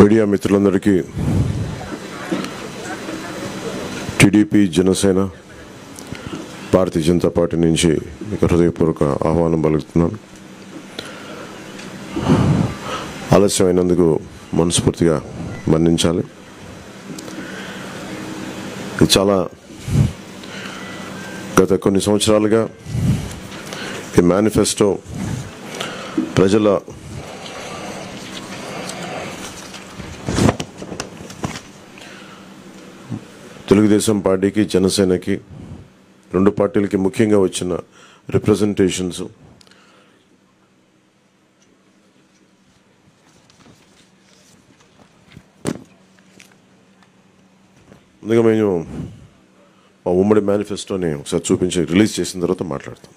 Media మిత్రులందరికీ TDP Janasena Bharatiya Janata party నుంచి మీకు హృదయపూర్వక ఆహ్వానం పలుకుతున్నాను. ఆలస్యమైనందుకు మనస్ఫూర్తిగా మన్నించాలి. ఇది చాలా గత కొన్ని సంవత్సరాలుగా ఈ మేనిఫెస్టో ప్రజల తెలుగుదేశం పార్టీకి జనసేనకి రెండు పార్టీలకి ముఖ్యంగా వచ్చిన రిప్రజెంటేషన్స్ ముందుగా మేము మా ఉమ్మడి మేనిఫెస్టోని ఒకసారి చూపించి రిలీజ్ చేసిన తర్వాత మాట్లాడతాం.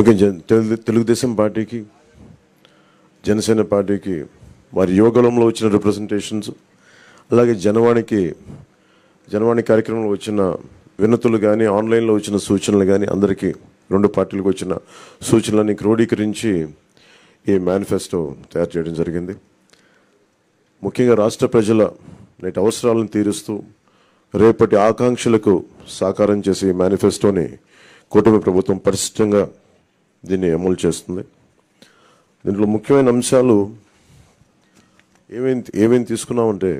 ఓకే, తెలుగుదేశం పార్టీకి జనసేన పార్టీకి వారి యోగంలో వచ్చిన రిప్రజెంటేషన్స్, అలాగే జనవాణి కార్యక్రమంలో వచ్చిన వినతులు కానీ ఆన్లైన్లో వచ్చిన సూచనలు కానీ అందరికీ రెండు పార్టీలకు వచ్చిన సూచనలన్నీ క్రోడీకరించి ఈ మేనిఫెస్టో తయారు చేయడం జరిగింది. ముఖ్యంగా రాష్ట్ర ప్రజల నేటి అవసరాలను తీరుస్తూ రేపటి ఆకాంక్షలకు సాకారం చేసే ఈ మేనిఫెస్టోని కూటమి ప్రభుత్వం పరిశుభ్రంగా దీన్ని అమలు చేస్తుంది. దీంట్లో ముఖ్యమైన అంశాలు ఏమేమి తీసుకున్నామంటే,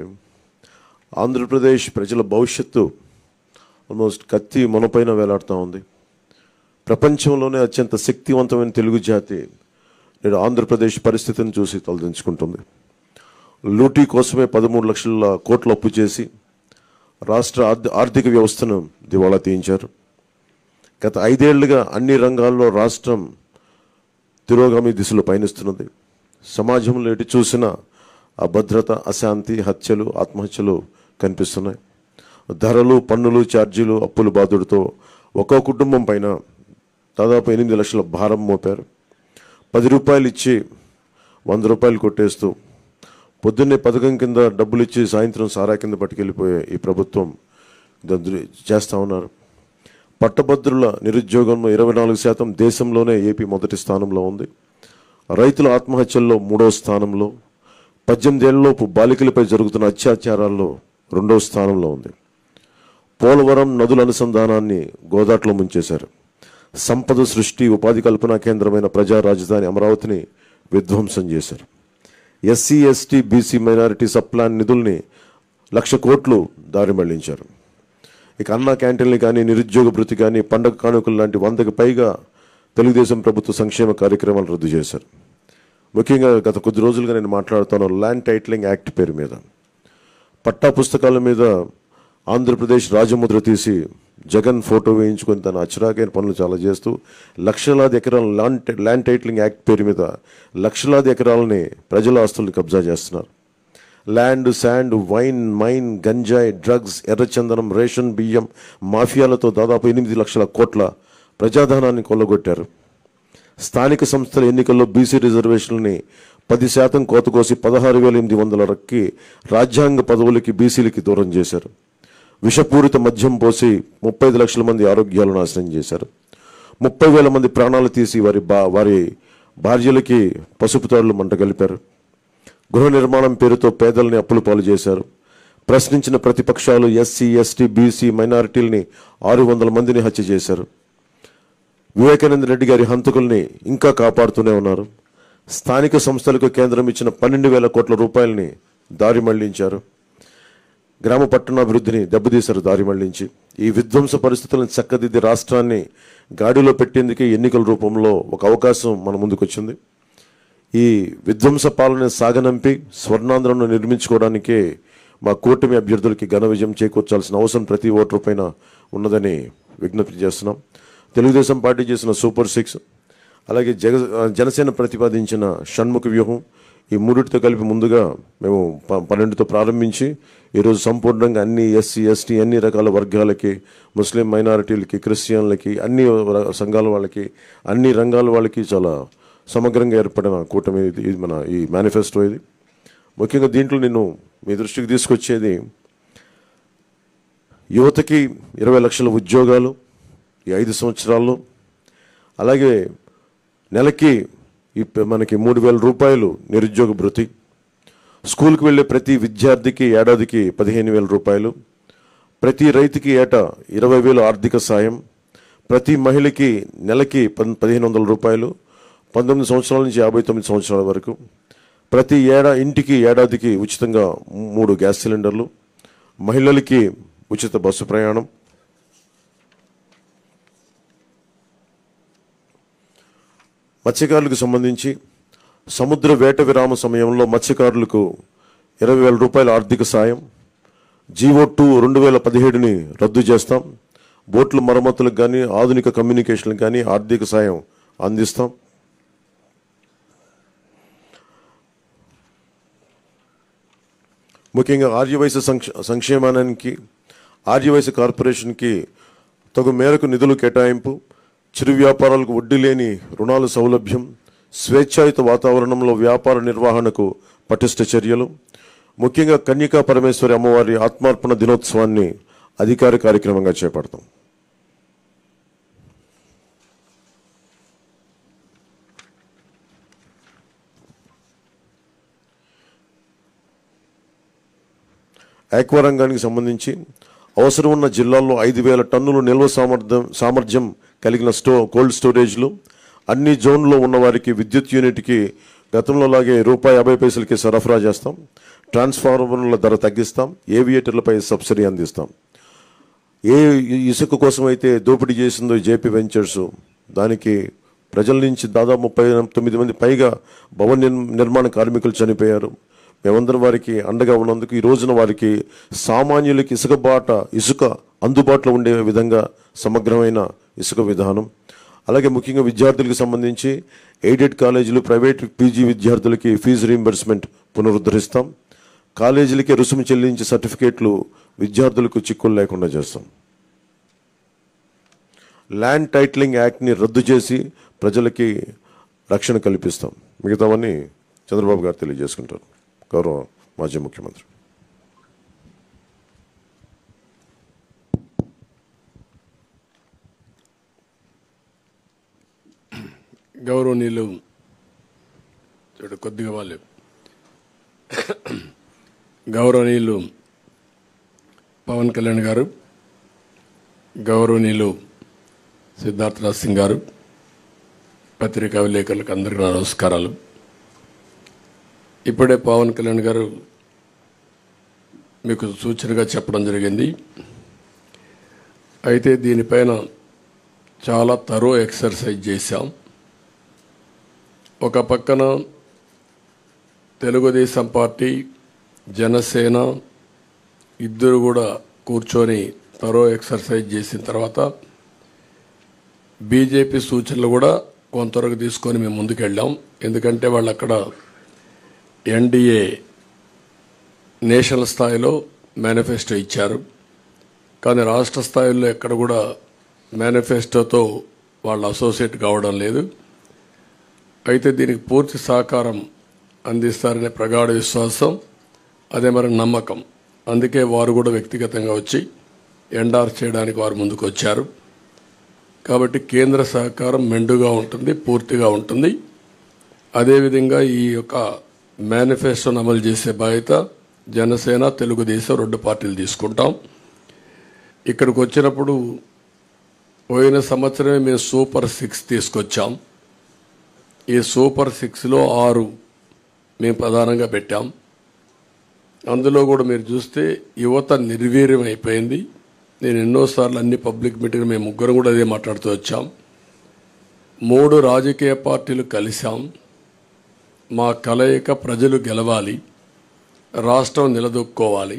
ఆంధ్రప్రదేశ్ ప్రజల భవిష్యత్తు ఆల్మోస్ట్ కత్తి మనపైన వేలాడుతూ ఉంది. ప్రపంచంలోనే అత్యంత శక్తివంతమైన తెలుగు జాతి నేడు ఆంధ్రప్రదేశ్ పరిస్థితిని చూసి తలదించుకుంటుంది. లూటీ కోసమే 13 లక్షల కోట్ల అప్పు చేసి రాష్ట్ర ఆర్థిక వ్యవస్థను దివాళా తీయించారు. గత 5 ఏళ్లుగా అన్ని రంగాల్లో రాష్ట్రం తిరోగామి దిశలో పయనిస్తున్నది. సమాజంలో ఎటు చూసినా అభద్రత, అశాంతి, హత్యలు, ఆత్మహత్యలు కనిపిస్తున్నాయి. ధరలు, పన్నులు, ఛార్జీలు, అప్పుల బాధుడితో ఒక్కో కుటుంబం పైన దాదాపు 8 లక్షల భారం మోపారు. 10 రూపాయలు ఇచ్చి 100 రూపాయలు కొట్టేస్తూ పొద్దున్నే పథకం కింద డబ్బులు ఇచ్చి సాయంత్రం సారా కింద పట్టుకెళ్ళిపోయే ఈ ప్రభుత్వం చేస్తూ ఉన్నారు. పట్టభద్రుల నిరుద్యోగంలో 24% దేశంలోనే ఏపీ మొదటి స్థానంలో ఉంది. రైతుల ఆత్మహత్యల్లో 3వ స్థానంలో, 18 ఏళ్లలోపు బాలికలపై జరుగుతున్న అత్యాచారాల్లో 2వ స్థానంలో ఉంది. పోలవరం నదుల అనుసంధానాన్ని గోదాట్లో ముంచేశారు. సంపద సృష్టి, ఉపాధి కల్పనా కేంద్రమైన ప్రజా రాజధాని అమరావతిని విధ్వంసం చేశారు. SC, ST, BC, minority subplan నిధుల్ని 1,00,000 కోట్లు దారి మళ్లించారు. ఇక అన్నా క్యాంటీన్లు కానీ, నిరుద్యోగ భృతి కానీ, పండగ కానుకలు లాంటి 100కి పైగా తెలుగుదేశం ప్రభుత్వ సంక్షేమ కార్యక్రమాలు రద్దు చేశారు. ముఖ్యంగా గత కొద్ది రోజులుగా నేను మాట్లాడుతాను ల్యాండ్ టైటిలింగ్ యాక్ట్ పేరు మీద. పట్టా పుస్తకాల మీద ఆంధ్రప్రదేశ్ రాజముద్ర తీసి జగన్ ఫోటో వేయించుకొని తన అచ్చరాకైన పనులు చాలా చేస్తూ లక్షలాది ఎకరాల ల్యాండ్ టైటిలింగ్ యాక్ట్ పేరు మీద లక్షలాది ఎకరాలని ప్రజల ఆస్తుల్ని కబ్జా చేస్తున్నారు. ల్యాండ్, శాండ్, వైన్, మైన్, గంజాయి, డ్రగ్స్, ఎర్రచందనం, రేషన్ బియ్యం మాఫియాలతో దాదాపు 8 లక్షల కోట్ల ప్రజాధనాన్ని కొల్లగొట్టారు. స్థానిక సంస్థల ఎన్నికల్లో బీసీ రిజర్వేషన్లని 10% కోత కోసి 16,800 రాజ్యాంగ పదవులకి బీసీలకి దూరం చేశారు. విషపూరిత మద్యం పోసి 35 లక్షల మంది ఆరోగ్యాలు నాశనం చేశారు. 30,000 మంది ప్రాణాలు తీసి వారి భార్యలకి పసుపు తాడులు మంట కలిపారు. గృహ నిర్మాణం పేరుతో పేదల్ని అప్పులు పాలు చేశారు. ప్రశ్నించిన ప్రతిపక్షాలు ఎస్సీ, ఎస్టీ, బీసీ, మైనారిటీలని 600 మందిని హత్య చేశారు. వివేకానంద రెడ్డి గారి హంతకుల్ని ఇంకా కాపాడుతూనే ఉన్నారు. స్థానిక సంస్థలకు కేంద్రం ఇచ్చిన 12,000 కోట్ల రూపాయలని దారి మళ్లించారు. గ్రామ పట్టణాభివృద్ధిని దెబ్బతీశారు దారి మళ్లించి. ఈ విధ్వంస పరిస్థితులను చక్కదిద్ది రాష్ట్రాన్ని గాడిలో పెట్టేందుకే ఎన్నికల రూపంలో ఒక అవకాశం మన ముందుకు వచ్చింది. ఈ విధ్వంస పాలన సాగనంపి స్వర్ణాంధ్రను నిర్మించుకోవడానికే మా కూటమి అభ్యర్థులకి ఘన విజయం చేకూర్చాల్సిన అవసరం ప్రతి ఓటరు పైన ఉన్నదని విజ్ఞప్తి చేస్తున్నాం. తెలుగుదేశం పార్టీ చేసిన సూపర్ 6, అలాగే జనసేన ప్రతిపాదించిన షణ్ముఖ వ్యూహం, ఈ మూడిటితో కలిపి ముందుగా మేము 12తో ప్రారంభించి ఈరోజు సంపూర్ణంగా అన్ని ఎస్సీ ఎస్టీ అన్ని రకాల వర్గాలకి, ముస్లిం మైనారిటీలకి, క్రిస్టియన్లకి, అన్ని సంఘాల వాళ్ళకి, అన్ని రంగాల వాళ్ళకి చాలా సమగ్రంగా ఏర్పడిన కూటమి ఇది మన ఈ మేనిఫెస్టో. ఇది ముఖ్యంగా దీంట్లో నేను మీ దృష్టికి తీసుకొచ్చేది యువతకి 20 లక్షల ఉద్యోగాలు ఈ 5 సంవత్సరాల్లో, అలాగే నెలకి మనకి 3,000 రూపాయలు నిరుద్యోగ భృతి, స్కూల్కి వెళ్ళే ప్రతి విద్యార్థికి ఏడాదికి 15,000 రూపాయలు, ప్రతి రైతుకి ఏటా 20,000 ఆర్థిక సాయం, ప్రతి మహిళకి నెలకి 1,500 రూపాయలు, 19 సంవత్సరాల నుంచి 59 సంవత్సరాల వరకు, ప్రతి ఇంటికి ఏడాదికి ఉచితంగా 3 గ్యాస్ సిలిండర్లు, మహిళలకి ఉచిత బస్సు ప్రయాణం, మత్స్యకారులకు సంబంధించి సముద్ర వేట విరామ సమయంలో మత్స్యకారులకు 20,000 రూపాయల ఆర్థిక సాయం, జీవో2 2017ని రద్దు చేస్తాం, బోట్ల మరమ్మతులకు కానీ ఆధునిక కమ్యూనికేషన్లకు కానీ ఆర్థిక సాయం అందిస్తాం. ముఖ్యంగా ఆర్యవైశ్య సంక్షేమానికి, ఆర్యవైశ్య కార్పొరేషన్కి తగు మేరకు నిధులు కేటాయింపు, చిరు వ్యాపారాలకు వడ్డీ లేని రుణాల సౌలభ్యం, స్వేచ్ఛాయుత వాతావరణంలో వ్యాపార నిర్వహణకు పటిష్ట చర్యలు, ముఖ్యంగా కన్యకా పరమేశ్వరి అమ్మవారి ఆత్మార్పణ దినోత్సవాన్ని అధికార కార్యక్రమంగా చేపడతాం. ఆక్వా రంగానికి సంబంధించి అవసరం ఉన్న జిల్లాల్లో 5,000 టన్నుల నిల్వ సామర్థ్యం కలిగిన కోల్డ్ స్టోరేజ్లు, అన్ని జోన్లో ఉన్నవారికి విద్యుత్ యూనిట్కి గతంలో లాగే ₹50 సరఫరా చేస్తాం, ట్రాన్స్ఫార్మర్ల ధర తగ్గిస్తాం, ఏవియేటర్లపై సబ్సిడీ అందిస్తాం. ఏ ఇసుక కోసం అయితే దోపిడీ చేసిందో జేపీ వెంచర్స్, దానికి ప్రజల నుంచి దాదాపు 39 మంది పైగా భవన నిర్మాణ కార్మికులు చనిపోయారు. మేమందరం వారికి అండగా ఉన్నందుకు ఈ రోజున వారికి సామాన్యులకి ఇసుక అందుబాటులో ఉండే విధంగా సమగ్రమైన ఇసుక విధానం, అలాగే ముఖ్యంగా విద్యార్థులకు సంబంధించి ఎయిడెడ్ కాలేజీలు, ప్రైవేట్ పీజీ విద్యార్థులకి ఫీజు రీయింబర్స్మెంట్ పునరుద్ధరిస్తాం, కాలేజీలకి రుసుము చెల్లించే సర్టిఫికేట్లు విద్యార్థులకు చిక్కులు లేకుండా చేస్తాం. ల్యాండ్ టైటిలింగ్ యాక్ట్ని రద్దు చేసి ప్రజలకి రక్షణ కల్పిస్తాం. మిగతావన్నీ చంద్రబాబు గారు తెలియజేసుకుంటారు. గౌరవ మాజీ ముఖ్యమంత్రి. గౌరవనీయులు కొద్దిగా వాళ్ళు గౌరవనీయులు పవన్ కళ్యాణ్ గారు, గౌరవనీయులు సిద్ధార్థరాజ్ సింగ్ గారు, పత్రికా విలేకరులకు అందరికీ నమస్కారాలు. ఇప్పుడే పవన్ కళ్యాణ్ గారు మీకు సూచనగా చెప్పడం జరిగింది. అయితే దీనిపైన చాలా తరో ఎక్సర్సైజ్ చేశాం. ఒక పక్కన తెలుగుదేశం పార్టీ, జనసేన ఇద్దరు కూడా కూర్చొని తరో ఎక్సర్సైజ్ చేసిన తర్వాత బీజేపీ సూచనలు కూడా కొంతవరకు తీసుకొని మేము ముందుకెళ్ళాం. ఎందుకంటే వాళ్ళు అక్కడ ఎన్డీఏ నేషనల్ స్థాయిలో మేనిఫెస్టో ఇచ్చారు, కానీ రాష్ట్ర స్థాయిలో ఎక్కడ కూడా మేనిఫెస్టోతో వాళ్ళు అసోసియేట్ కావడం లేదు. అయితే దీనికి పూర్తి సహకారం అందిస్తారనే ప్రగాఢ విశ్వాసం, అదే మరి నమ్మకం. అందుకే వారు కూడా వ్యక్తిగతంగా వచ్చి ఎండార్స్ చేయడానికి వారు ముందుకు వచ్చారు. కాబట్టి కేంద్ర సహకారం మెండుగా ఉంటుంది, పూర్తిగా ఉంటుంది. అదేవిధంగా ఈ యొక్క మేనిఫెస్టోను అమలు చేసే బాధ్యత జనసేన, తెలుగుదేశం 2 పార్టీలు తీసుకుంటాం. ఇక్కడికి వచ్చినప్పుడు పోయిన సంవత్సరమే మేము సూపర్ 6 తీసుకొచ్చాం. ఈ సూపర్ 6లో 6 మేము ప్రధానంగా పెట్టాం. అందులో కూడా మీరు చూస్తే యువత నిర్వీర్యం అయిపోయింది. నేను ఎన్నోసార్లు అన్ని పబ్లిక్ మీటింగ్ మేము ముగ్గురం కూడా అదే మాట్లాడుతూ వచ్చాం. 3 రాజకీయ పార్టీలు కలిశాం. మా కలయిక ప్రజలు గెలవాలి, రాష్ట్రం నిలదొక్కోవాలి,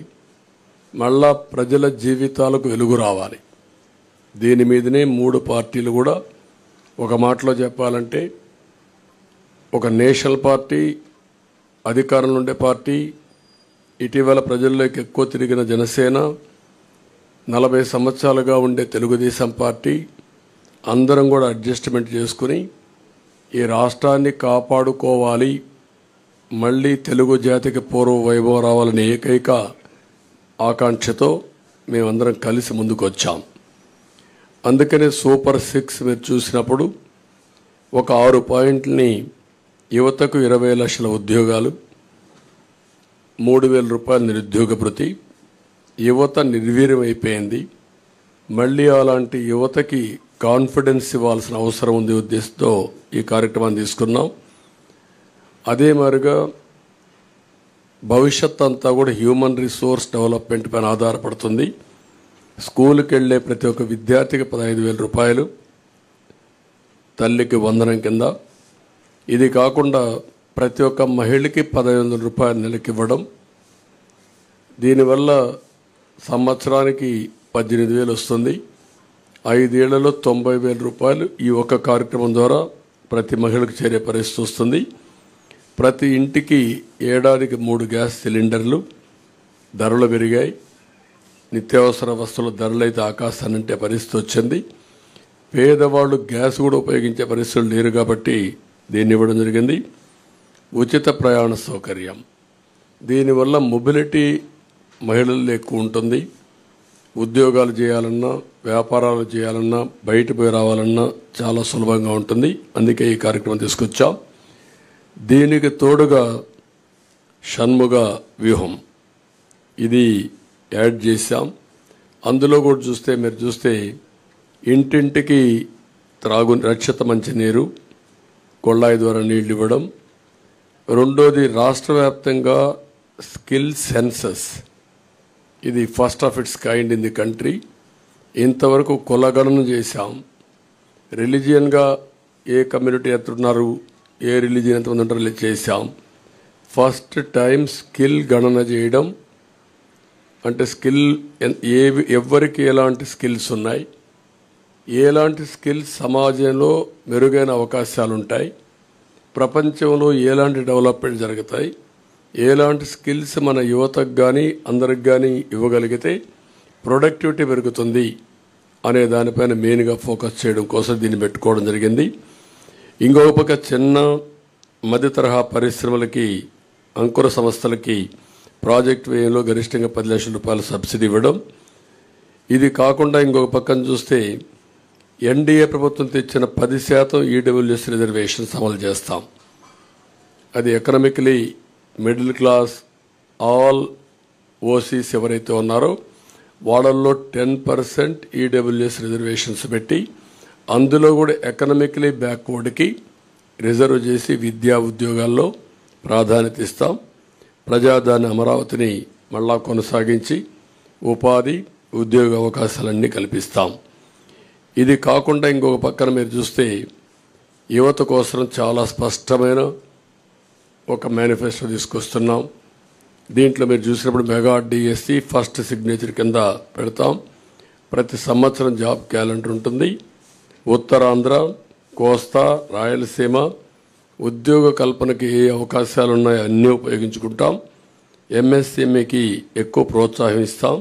మళ్ళా ప్రజల జీవితాలకు వెలుగు రావాలి. దీని మీదనే 3 పార్టీలు కూడా ఒక మాటలో చెప్పాలంటే ఒక నేషనల్ పార్టీ, అధికారంలో ఉండే పార్టీ, ఇటీవల ప్రజల్లోకి ఎక్కువ తిరిగిన జనసేన, 40 సంవత్సరాలుగా ఉండే తెలుగుదేశం పార్టీ అందరం కూడా అడ్జస్ట్మెంట్ చేసుకుని ఈ రాష్ట్రాన్ని కాపాడుకోవాలి, మళ్ళీ తెలుగు జాతికి పూర్వ వైభవం రావాలనే ఏకైక ఆకాంక్షతో మేమందరం కలిసి ముందుకు వచ్చాం. అందుకనే సూపర్ 6 మీరు చూసినప్పుడు ఒక 6 పాయింట్లని యువతకు 20 లక్షల ఉద్యోగాలు, 3,000 రూపాయల నిరుద్యోగ భృతి, యువత నిర్వీర్యం అయిపోయింది, మళ్ళీ అలాంటి యువతకి కాన్ఫిడెన్స్ ఇవ్వాల్సిన అవసరం ఉంది ఉద్దేశంతో ఈ కార్యక్రమాన్ని తీసుకున్నాం. అదే మాదిరిగా భవిష్యత్ అంతా కూడా హ్యూమన్ రిసోర్స్ డెవలప్మెంట్ పైన ఆధారపడుతుంది. స్కూల్కి వెళ్ళే ప్రతి ఒక్క విద్యార్థికి 15,000 రూపాయలు తల్లికి వందనం కింద, ఇది కాకుండా ప్రతి ఒక్క మహిళకి 1,500 రూపాయలు నెలకి ఇవ్వడం. దీనివల్ల సంవత్సరానికి 18,000 వస్తుంది. 5 ఏళ్లలో 90,000 రూపాయలు ఈ ఒక్క కార్యక్రమం ద్వారా ప్రతి మహిళకు చేరే పరిస్థితి వస్తుంది. ప్రతి ఇంటికి ఏడాదికి 3 గ్యాస్ సిలిండర్లు. ధరలు పెరిగాయి, నిత్యావసర వస్తువుల ధరలు అయితే ఆకాశాన్నంటే పరిస్థితి వచ్చింది. పేదవాళ్ళు గ్యాస్ కూడా ఉపయోగించే పరిస్థితులు లేరు కాబట్టి దీన్ని ఇవ్వడం జరిగింది. ఉచిత ప్రయాణ సౌకర్యం, దీనివల్ల మొబిలిటీ మహిళల్లో ఎక్కువ ఉంటుంది. ఉద్యోగాలు చేయాలన్నా, వ్యాపారాలు చేయాలన్నా, బయట పోయి రావాలన్నా చాలా సులభంగా ఉంటుంది. అందుకే ఈ కార్యక్రమం తీసుకొచ్చాం. దీనికి తోడుగా షణ్ముగ వ్యూహం ఇది యాడ్ చేశాం. అందులో కూడా మీరు చూస్తే ఇంటింటికి రక్షిత మంచినీరు, కొళ్ళాయి ద్వారా నీళ్లు ఇవ్వడం. రెండోది రాష్ట్ర వ్యాప్తంగా స్కిల్ సెన్సస్, ఇది first of it's kind in the country. ఇంతవరకు కులగణన చేశాం. రిలీజియన్గా ఏ కమ్యూనిటీ ఎంతున్నారు, ఏ రిలీజియన్ ఎంతమంది ఉంటారో చేశాం. ఫస్ట్ టైం స్కిల్ గణన చేయడం, అంటే స్కిల్ ఎవరికి ఎలాంటి స్కిల్స్ ఉన్నాయి, ఎలాంటి స్కిల్స్ సమాజంలో మెరుగైన అవకాశాలు ఉంటాయి, ప్రపంచంలో ఎలాంటి డెవలప్మెంట్ జరుగుతాయి, ఎలాంటి స్కిల్స్ మన యువతకు కానీ అందరికి కానీ ఇవ్వగలిగితే ప్రొడక్టివిటీ పెరుగుతుంది అనే దానిపైన మెయిన్గా ఫోకస్ చేయడం కోసం దీన్ని పెట్టుకోవడం జరిగింది. ఇంకొక పక్క చిన్న మధ్య తరహా పరిశ్రమలకి, అంకుర సంస్థలకి ప్రాజెక్ట్ వ్యయంలో గరిష్టంగా 10 లక్షల రూపాయల సబ్సిడీ ఇవ్వడం. ఇది కాకుండా ఇంకొక పక్కన చూస్తే ఎన్డీఏ ప్రభుత్వం తెచ్చిన 10% ఈడబ్ల్యూఎస్ రిజర్వేషన్స్ అమలు చేస్తాం. అది economically middle class, all OCs ఎవరైతే ఉన్నారో వాళ్ళల్లో 10% ఈడబ్ల్యూఎస్ రిజర్వేషన్స్ పెట్టి అందులో కూడా ఎకనామికలీ బ్యాక్వర్డ్కి రిజర్వ్ చేసి విద్యా ఉద్యోగాల్లో ప్రాధాన్యత ఇస్తాం. ప్రజాదాని అమరావతిని మళ్ళా కొనసాగించి ఉపాధి, ఉద్యోగ అవకాశాలన్నీ కల్పిస్తాం. ఇది కాకుండా ఇంకొక పక్కన మీరు చూస్తే యువత కోసం చాలా స్పష్టమైన ఒక మేనిఫెస్టో తీసుకొస్తున్నాం. దీంట్లో మీరు చూసినప్పుడు మెగా డిఎస్సి ఫస్ట్ సిగ్నేచర్ కింద పెడతాం. ప్రతి సంవత్సరం జాబ్ క్యాలెండర్ ఉంటుంది. ఉత్తరాంధ్ర, కోస్తా, రాయలసీమ ఉద్యోగ కల్పనకి ఏ అవకాశాలు ఉన్నాయో అన్నీ ఉపయోగించుకుంటాం. ఎంఎస్ఎంఈకి ఎక్కువ ప్రోత్సాహం ఇస్తాం.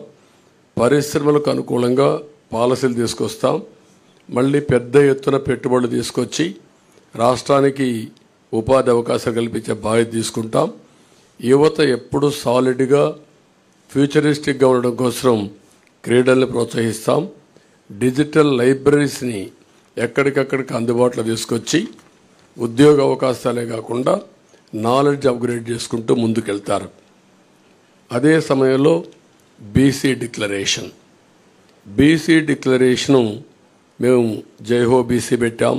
పరిశ్రమలకు అనుకూలంగా పాలసీలు తీసుకొస్తాం. మళ్ళీ పెద్ద ఎత్తున పెట్టుబడులు తీసుకొచ్చి రాష్ట్రానికి ఉపాధి అవకాశాలు కల్పించే బాధ్యత తీసుకుంటాం. యువత ఎప్పుడు సాలిడ్గా ఫ్యూచరిస్టిక్గా ఉండడం కోసం క్రీడల్ని ప్రోత్సహిస్తాం. డిజిటల్ లైబ్రరీస్ని ఎక్కడికక్కడికి అందుబాటులో తీసుకొచ్చి ఉద్యోగ అవకాశాలే కాకుండా నాలెడ్జ్ అప్గ్రేడ్ చేసుకుంటూ ముందుకెళ్తారు. అదే సమయంలో బీసీ డిక్లరేషను మేము జైహో బీసీ పెట్టాం.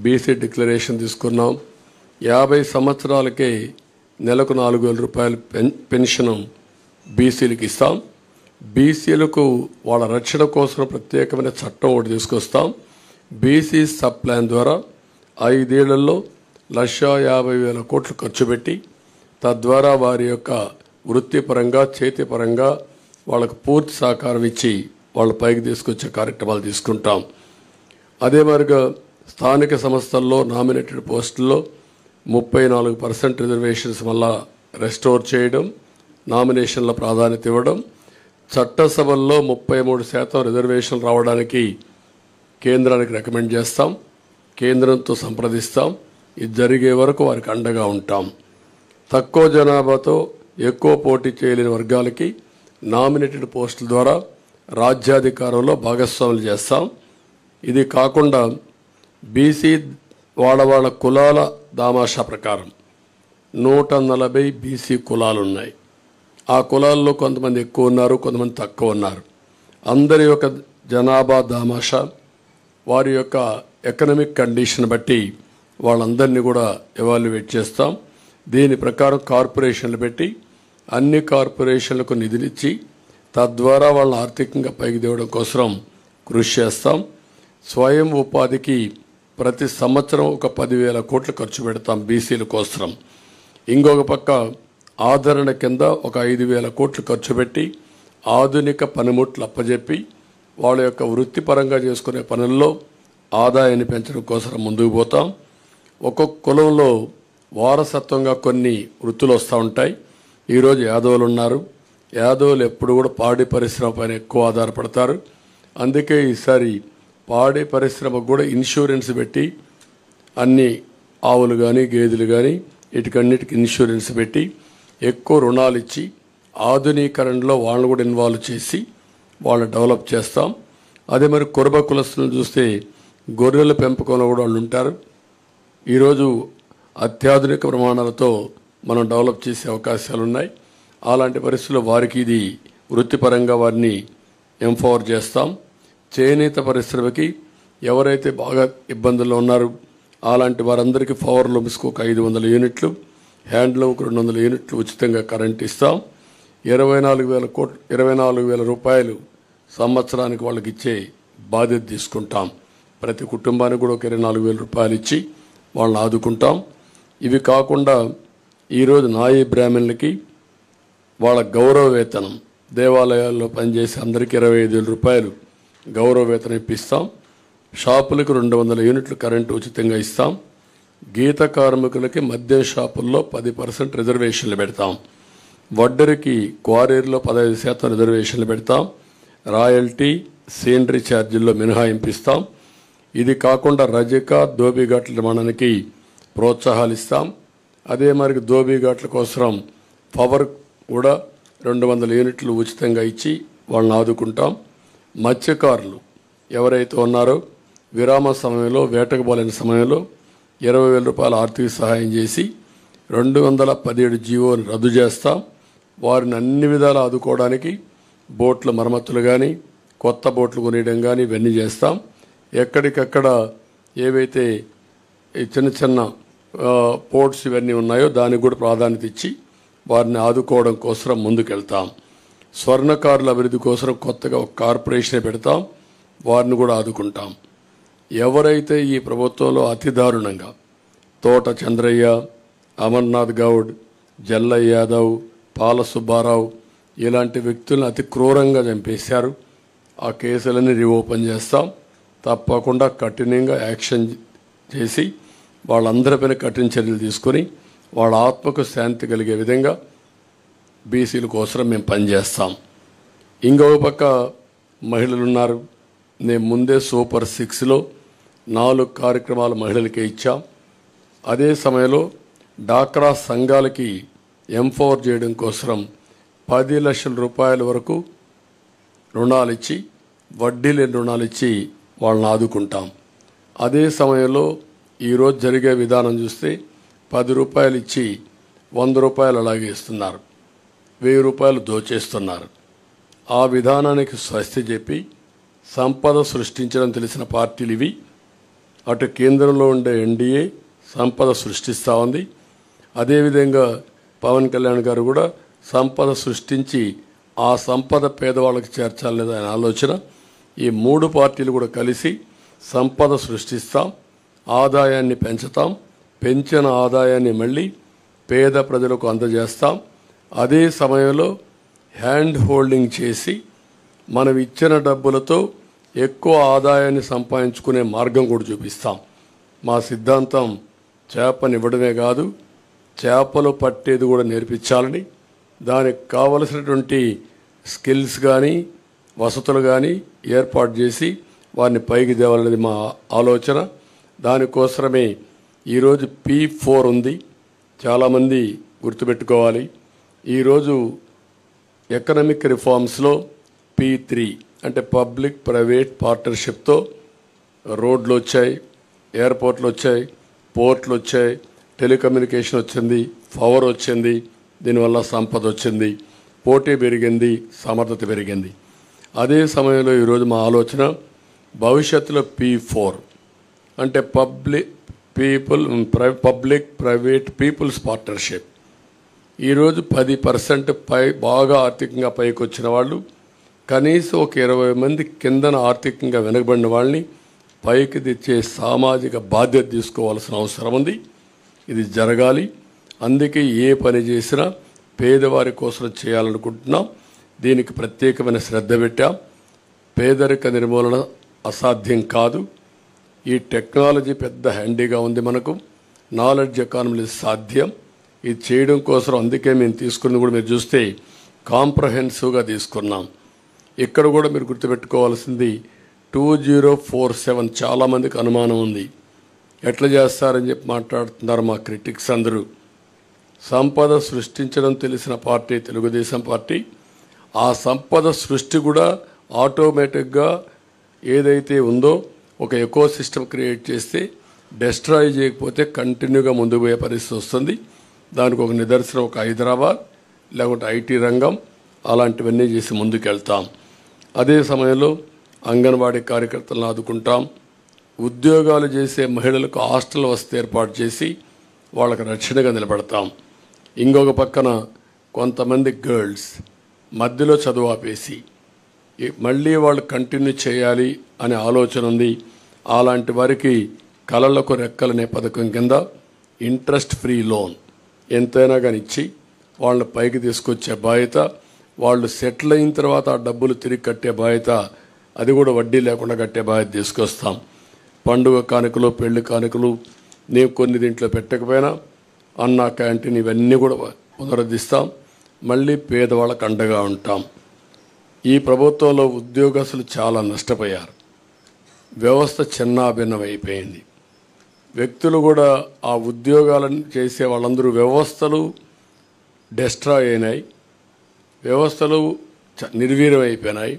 బీసీ డిక్లరేషన్ తీసుకున్నాం. 50 సంవత్సరాలకే నెలకు 4,000 రూపాయలు పెన్షన్ బీసీలకు ఇస్తాం. బీసీలకు వాళ్ళ రక్షణ కోసం ప్రత్యేకమైన చట్టం ఒకటి తీసుకొస్తాం. బీసీ సబ్ ప్లాన్ ద్వారా 5 ఏళ్లలో 1,50,000 కోట్లు ఖర్చు పెట్టి తద్వారా వారి యొక్క వృత్తిపరంగా చేతిపరంగా వాళ్ళకు పూర్తి సహకారం ఇచ్చి వాళ్ళ పైకి తీసుకొచ్చే కార్యక్రమాలు తీసుకుంటాం. అదే మరిగా స్థానిక సంస్థల్లో నామినేటెడ్ పోస్టుల్లో 34% రిజర్వేషన్స్ వల్ల రెస్టోర్ చేయడం, నామినేషన్ల ప్రాధాన్యత ఇవ్వడం, చట్టసభల్లో 33% రిజర్వేషన్ రావడానికి కేంద్రానికి రికమెండ్ చేస్తాం. కేంద్రంతో సంప్రదిస్తాం. ఇది జరిగే వరకు వారికి అండగా ఉంటాం. తక్కువ జనాభాతో ఎక్కువ పోటీ చేయలేని వర్గాలకి నామినేటెడ్ పోస్టుల ద్వారా రాజ్యాధికారంలో భాగస్వాములు చేస్తాం. ఇది కాకుండా బీసీ వాళ్ళ కులాల దామాషా ప్రకారం 140 బీసీ కులాలు ఉన్నాయి. ఆ కులాల్లో కొంతమంది ఎక్కువ ఉన్నారు, కొంతమంది తక్కువ ఉన్నారు. అందరి యొక్క జనాభా దామాషా వారి యొక్క ఎకనామిక్ కండిషన్ బట్టి వాళ్ళందరినీ కూడా ఎవాల్యుయేట్ చేస్తాం. దీని ప్రకారం కార్పొరేషన్లు పెట్టి అన్ని కార్పొరేషన్లకు నిధులిచ్చి తద్వారా వాళ్ళని ఆర్థికంగా పైకి తేవడం కోసం కృషి చేస్తాం. స్వయం ఉపాధికి ప్రతి సంవత్సరం ఒక 10,000 కోట్లు ఖర్చు పెడతాం బీసీల కోసం. ఇంకొక పక్క ఆదరణ కింద ఒక 5,000 కోట్లు ఖర్చు పెట్టి ఆధునిక పనిముట్లు అప్పజెప్పి వాళ్ళ యొక్క వృత్తిపరంగా చేసుకునే పనుల్లో ఆదాయాన్ని పెంచడం కోసం ముందుకు పోతాం. ఒక్కొక్క కులంలో వారసత్వంగా కొన్ని వృత్తులు వస్తూ ఉంటాయి. ఈరోజు యాదవులు ఉన్నారు. యాదవులు ఎప్పుడు కూడా పాడి పరిశ్రమ పైన ఎక్కువ ఆధారపడతారు. అందుకే ఈసారి పాడి పరిశ్రమకు కూడా ఇన్సూరెన్స్ పెట్టి అన్ని ఆవులు కానీ గేదెలు కానీ వీటికన్నిటికి ఇన్సూరెన్స్ పెట్టి ఎక్కువ రుణాలు ఇచ్చి ఆధునీకరణలో వాళ్ళని కూడా ఇన్వాల్వ్ చేసి వాళ్ళని డెవలప్ చేస్తాం. అదే మరి కురబ కులస్తులను చూస్తే గొర్రెల పెంపకంలో కూడా వాళ్ళు ఉంటారు. ఈరోజు అత్యాధునిక ప్రమాణాలతో మనం డెవలప్ చేసే అవకాశాలు ఉన్నాయి. అలాంటి పరిస్థితుల్లో వారికి ఇది వృత్తిపరంగా వారిని ఎంపవర్ చేస్తాం. చేనేత పరిశ్రమకి ఎవరైతే బాగా ఇబ్బందుల్లో ఉన్నారో అలాంటి వారందరికీ పవర్ లూమ్స్కు ఒక 500 యూనిట్లు, హ్యాండ్లూమ్కి 200 యూనిట్లు ఉచితంగా కరెంట్ ఇస్తాం. 24,000 రూపాయలు సంవత్సరానికి వాళ్ళకి ఇచ్చే బాధ్యత తీసుకుంటాం. ప్రతి కుటుంబానికి కూడా ఒక 24,000 రూపాయలు ఇచ్చి వాళ్ళని ఆదుకుంటాం. ఇవి కాకుండా ఈరోజు నాయీ బ్రాహ్మణులకి వాళ్ళ గౌరవ వేతనం దేవాలయాల్లో పనిచేసే అందరికీ 25,000 రూపాయలు గౌరవ వేతనం ఇప్పిస్తాం. షాపులకు 200 యూనిట్లు కరెంటు ఉచితంగా ఇస్తాం. గీత కార్మికులకి మద్యం షాపుల్లో 10% రిజర్వేషన్లు పెడతాం. వడ్డరికి క్వారీల్లో 15% రిజర్వేషన్లు పెడతాం. రాయల్టీ సీనరీ ఛార్జీల్లో మినహాయింపు ఇస్తాం. ఇది కాకుండా రజక దోబిఘాట్ల నిర్మాణానికి ప్రోత్సాహాలు ఇస్తాం. అదే మరి దోబిఘాట్ల కోసం పవర్ కూడా 200 యూనిట్లు ఉచితంగా ఇచ్చి వాళ్ళని ఆదుకుంటాం. మత్స్యకారులు ఎవరైతే ఉన్నారో విరామ సమయంలో వేటకు పోలేని సమయంలో 20,000 రూపాయల ఆర్థిక సహాయం చేసి 217 జీవోని రద్దు చేస్తాం. వారిని అన్ని విధాలు ఆదుకోవడానికి బోట్ల మరమ్మతులు కానీ కొత్త బోట్లు కొనియడం కానీ ఇవన్నీ చేస్తాం. ఎక్కడికక్కడ ఏవైతే చిన్న చిన్న పోర్ట్స్ ఇవన్నీ ఉన్నాయో దానికి కూడా ప్రాధాన్యత ఇచ్చి వారిని ఆదుకోవడం కోసం ముందుకెళ్తాం. స్వర్ణకారుల అభివృద్ధి కోసం కొత్తగా ఒక కార్పొరేషన్ పెడతాం. వారిని కూడా ఆదుకుంటాం. ఎవరైతే ఈ ప్రభుత్వంలో అతి దారుణంగా తోట చంద్రయ్య, అమర్నాథ్ గౌడ్, జల్లయ్య యాదవ్, పాల సుబ్బారావు ఇలాంటి వ్యక్తులను అతి క్రూరంగా చంపేశారు, ఆ కేసులన్నీ రీఓపెన్ చేస్తాం. తప్పకుండా కఠినంగా యాక్షన్ చేసి వాళ్ళందరిపైన కఠిన చర్యలు తీసుకొని వాళ్ళ ఆత్మకు శాంతి కలిగే విధంగా బీసీల కోసం మేము పనిచేస్తాం. ఇంకొక పక్క మహిళలు ఉన్నారు. నేను ముందే సూపర్ 6లో 4 కార్యక్రమాలు మహిళలకే ఇచ్చాం. అదే సమయంలో డాక్రా సంఘాలకి ఎంపవర్ చేయడం కోసం 10 లక్షల రూపాయల వరకు రుణాలు ఇచ్చి వడ్డీ లేని రుణాలు ఇచ్చి వాళ్ళని ఆదుకుంటాం. అదే సమయంలో ఈరోజు జరిగే విధానం చూస్తే 10 రూపాయలు ఇచ్చి 100 రూపాయలు అలాగే ఇస్తున్నారు, 1000 రూపాయలు దోచేస్తున్నారు. ఆ విధానానికి స్వస్తి చెప్పి సంపద సృష్టించడం తెలిసిన పార్టీలు ఇవి. అటు కేంద్రంలో ఉండే ఎన్డీఏ సంపద సృష్టిస్తూ ఉంది. అదేవిధంగా పవన్ కళ్యాణ్ గారు కూడా సంపద సృష్టించి ఆ సంపద పేదవాళ్ళకి చేర్చాలనేది ఆయన ఆలోచన. ఈ 3 పార్టీలు కూడా కలిసి సంపద సృష్టిస్తాం, ఆదాయాన్ని పెంచుతాం, పెంచిన ఆదాయాన్ని మళ్ళీ పేద ప్రజలకు అందజేస్తాం. అదే సమయంలో హ్యాండ్ హోల్డింగ్ చేసి మనం ఇచ్చిన డబ్బులతో ఎక్కువ ఆదాయాన్ని సంపాదించుకునే మార్గం కూడా చూపిస్తాం. మా సిద్ధాంతం చేపనివ్వడమే కాదు, చేపలు పట్టేది కూడా నేర్పించాలని, దానికి కావలసినటువంటి స్కిల్స్ కానీ వసతులు కానీ ఏర్పాటు చేసి వారిని పైకి తేవాలనేది మా ఆలోచన. దానికోసమే ఈరోజు P4 ఉంది. చాలామంది గుర్తుపెట్టుకోవాలి. ఈరోజు ఎకనామిక్ రిఫార్మ్స్లో P3 అంటే పబ్లిక్ ప్రైవేట్ పార్ట్నర్షిప్తో రోడ్లు వచ్చాయి, ఎయిర్పోర్ట్లు వచ్చాయి, పోర్ట్లు వచ్చాయి, టెలికమ్యూనికేషన్ వచ్చింది, పవర్ వచ్చింది. దీనివల్ల సంపద వచ్చింది, పోటీ పెరిగింది, సమర్థత పెరిగింది. అదే సమయంలో ఈరోజు మా ఆలోచన భవిష్యత్తులో P4 అంటే పబ్లిక్ ప్రైవేట్ పీపుల్స్ పార్ట్నర్షిప్. ఈరోజు 10% పై బాగా ఆర్థికంగా పైకి వచ్చిన వాళ్ళు, కనీసం ఒక 20 మంది కిందన ఆర్థికంగా వెనుకబడిన వాళ్ళని పైకి తెచ్చే సామాజిక బాధ్యత తీసుకోవాల్సిన అవసరం ఉంది. ఇది జరగాలి. అందుకే ఏ పని చేసినా పేదవారి కోసం చేయాలనుకుంటున్నాం. దీనికి ప్రత్యేకమైన శ్రద్ధ పెట్టాం. పేదరిక నిర్మూలన అసాధ్యం కాదు. ఈ టెక్నాలజీ పెద్ద హ్యాండీగా ఉంది మనకు. నాలెడ్జ్ ఎకానమీ సాధ్యం. ఇది చేయడం కోసం అందుకే మేము తీసుకున్నది కూడా మీరు చూస్తే కాంప్రహెన్సివ్గా తీసుకున్నాం. ఇక్కడ కూడా మీరు గుర్తుపెట్టుకోవాల్సింది 2047 చాలామందికి అనుమానం ఉంది. ఎట్లా చేస్తారని చెప్పి మాట్లాడుతున్నారు మా క్రిటిక్స్ అందరూ. సంపద సృష్టించడం తెలిసిన పార్టీ తెలుగుదేశం పార్టీ. ఆ సంపద సృష్టి కూడా ఆటోమేటిక్గా ఏదైతే ఉందో ఒక ఎకో సిస్టమ్ క్రియేట్ చేస్తే డెస్ట్రాయ్ చేయకపోతే కంటిన్యూగా ముందుకు పోయే పరిస్థితి వస్తుంది. దానికి ఒక నిదర్శనం ఒక హైదరాబాద్, లేకుంటే ఐటీ రంగం, అలాంటివన్నీ చేసి ముందుకెళ్తాం. అదే సమయంలో అంగన్వాడీ కార్యకర్తలను ఆదుకుంటాం. ఉద్యోగాలు చేసే మహిళలకు హాస్టల్ వసతి ఏర్పాటు చేసి వాళ్ళకు రక్షణగా నిలబడతాం. ఇంకొక పక్కన కొంతమంది గర్ల్స్ మధ్యలో చదువు ఆపేసి మళ్ళీ వాళ్ళు కంటిన్యూ చేయాలి అనే ఆలోచన ఉంది. అలాంటి వారికి కళలకు రెక్కలనే పథకం కింద ఇంట్రెస్ట్ ఫ్రీ లోన్ ఎంతైనా కానీ ఇచ్చి వాళ్ళని పైకి తీసుకొచ్చే బాధ్యత, వాళ్ళు సెటిల్ అయిన తర్వాత ఆ డబ్బులు తిరిగి కట్టే బాధ్యత, అది కూడా వడ్డీ లేకుండా కట్టే బాధ్యత తీసుకొస్తాం. పండుగ కానుకలు, పెళ్లి కానుకలు నేను కొన్ని దీంట్లో పెట్టకపోయినా అన్న క్యాంటీన్ ఇవన్నీ కూడా పునరుద్ధరిస్తాం. మళ్ళీ పేదవాళ్ళకు అండగా ఉంటాం. ఈ ప్రభుత్వంలో ఉద్యోగస్తులు చాలా నష్టపోయారు. వ్యవస్థ చిన్నాభిన్నమైపోయింది. వ్యక్తులు కూడా ఆ ఉద్యోగాలను చేసే వాళ్ళందరూ వ్యవస్థలు డెస్ట్రాయ్ అయినాయి, వ్యవస్థలు నిర్వీర్యం అయిపోయినాయి.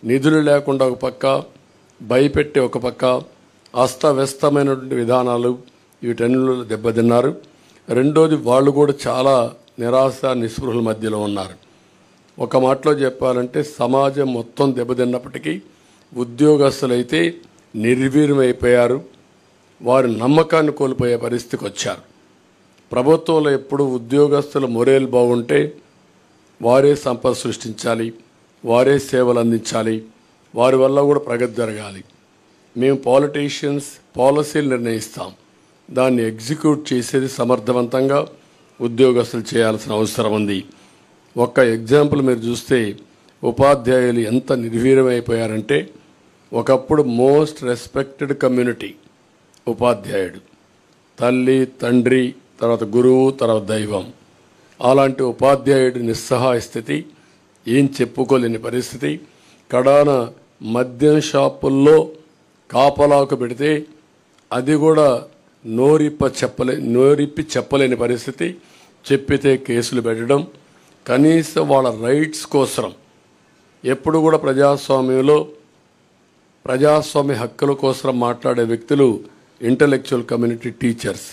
నిధులు లేకుండా ఒక పక్క, భయపెట్టే ఒక పక్క, అస్తవ్యస్తమైనటువంటి విధానాలు, వీటన్నిటిలో దెబ్బతిన్నారు. రెండోది వాళ్ళు కూడా చాలా నిరాశ నిస్పృహల మధ్యలో ఉన్నారు. ఒక మాటలో చెప్పాలంటే సమాజం మొత్తం దెబ్బతిన్నప్పటికీ ఉద్యోగస్తులైతే నిర్వీర్యమైపోయారు. వారి నమ్మకాన్ని కోల్పోయే పరిస్థితికి వచ్చారు. ప్రభుత్వంలో ఎప్పుడు ఉద్యోగస్తుల మొరేలు బాగుంటే వారే సంపద సృష్టించాలి, వారే సేవలు అందించాలి, వారి వల్ల కూడా ప్రగతి జరగాలి. మేము పాలిటీషియన్స్ పాలసీలు నిర్ణయిస్తాం, దాన్ని ఎగ్జిక్యూట్ చేసేది సమర్థవంతంగా ఉద్యోగస్తులు చేయాల్సిన అవసరం ఉంది. ఒక్క ఎగ్జాంపుల్ మీరు చూస్తే ఉపాధ్యాయులు ఎంత నిర్వీర్యమైపోయారంటే, ఒకప్పుడు మోస్ట్ రెస్పెక్టెడ్ కమ్యూనిటీ ఉపాధ్యాయుడు, తల్లి తండ్రి తర్వాత గురువు తర్వాత దైవం. అలాంటి ఉపాధ్యాయుడి నిస్సహాయ స్థితి, ఏం చెప్పుకోలేని పరిస్థితి. కడాన మద్యం షాపుల్లో కాపలాకు పెడితే అది కూడా నోరిప్పి చెప్పలేని పరిస్థితి. చెప్పితే కేసులు పెట్టడం. కనీసం వాళ్ళ రైట్స్ కోసం ఎప్పుడు కూడా ప్రజాస్వామ్యంలో ప్రజాస్వామ్య హక్కుల కోసం మాట్లాడే వ్యక్తులు ఇంటలెక్చువల్ కమ్యూనిటీ టీచర్స్.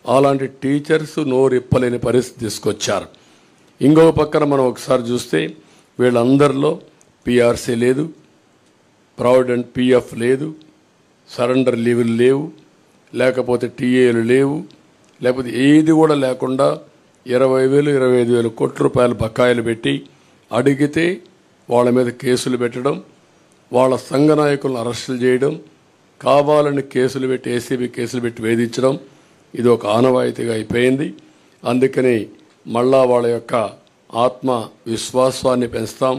అలాంటి టీచర్స్ నోరిప్పలేని పరిస్థితి తీసుకొచ్చారు. ఇంకొక పక్కన మనం ఒకసారి చూస్తే వీళ్ళందరిలో పిఆర్సీ లేదు, ప్రావిడెంట్ పిఎఫ్ లేదు, సరెండర్ లీవులు లేవు, లేకపోతే టీఏలు లేవు, లేకపోతే ఏది కూడా లేకుండా 20,000 25,000 కోట్ల రూపాయలు బకాయిలు పెట్టి అడిగితే వాళ్ళ మీద కేసులు పెట్టడం, వాళ్ళ సంఘ నాయకులను అరెస్టులు చేయడం, కావాలని కేసులు పెట్టి ఏసీబీ కేసులు పెట్టి వేధించడం ఇది ఒక ఆనవాయితీగా అయిపోయింది. అందుకని మళ్ళా వాళ్ళ యొక్క ఆత్మ విశ్వాసాన్ని పెంచుతాం,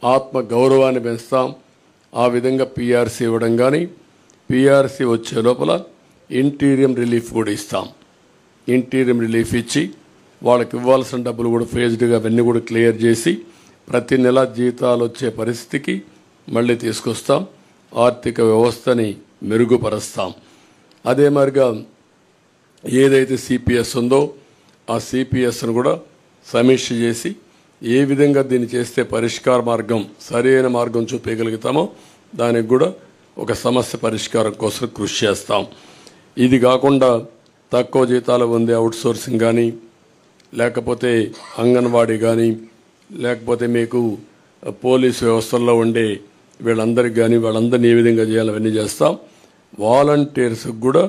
ఆత్మ గౌరవాన్ని పెంచుతాం. ఆ విధంగా పీఆర్సీ ఇవ్వడం కానీ, పీఆర్సీ వచ్చే లోపల ఇంటీరియం రిలీఫ్ కూడా ఇస్తాం. ఇంటీరియం రిలీఫ్ ఇచ్చి వాళ్ళకి ఇవ్వాల్సిన డబ్బులు కూడా ఫేజ్డ్గా అవన్నీ కూడా క్లియర్ చేసి ప్రతి నెల జీతాలు వచ్చే పరిస్థితికి మళ్ళీ తీసుకొస్తాం. ఆర్థిక వ్యవస్థని మెరుగుపరుస్తాం. అదే మరిగా ఏదైతే సిపిఎస్ ఉందో ఆ సిపిఎస్ను కూడా సమీక్ష చేసి ఏ విధంగా దీన్ని చేస్తే పరిష్కార మార్గం సరైన మార్గం చూపించగలుగుతామో దానికి కూడా ఒక సమస్య పరిష్కారం కోసం కృషి చేస్తాం. ఇది కాకుండా తక్కువ జీతాలు పొందే అవుట్సోర్సింగ్ కానీ, లేకపోతే అంగన్వాడీ కానీ, లేకపోతే మీకు పోలీసు వ్యవస్థల్లో ఉండే వీళ్ళందరికీ కానీ వాళ్ళందరినీ ఏ విధంగా చేయాలి అవన్నీ చేస్తాం. వాలంటీర్స్కి కూడా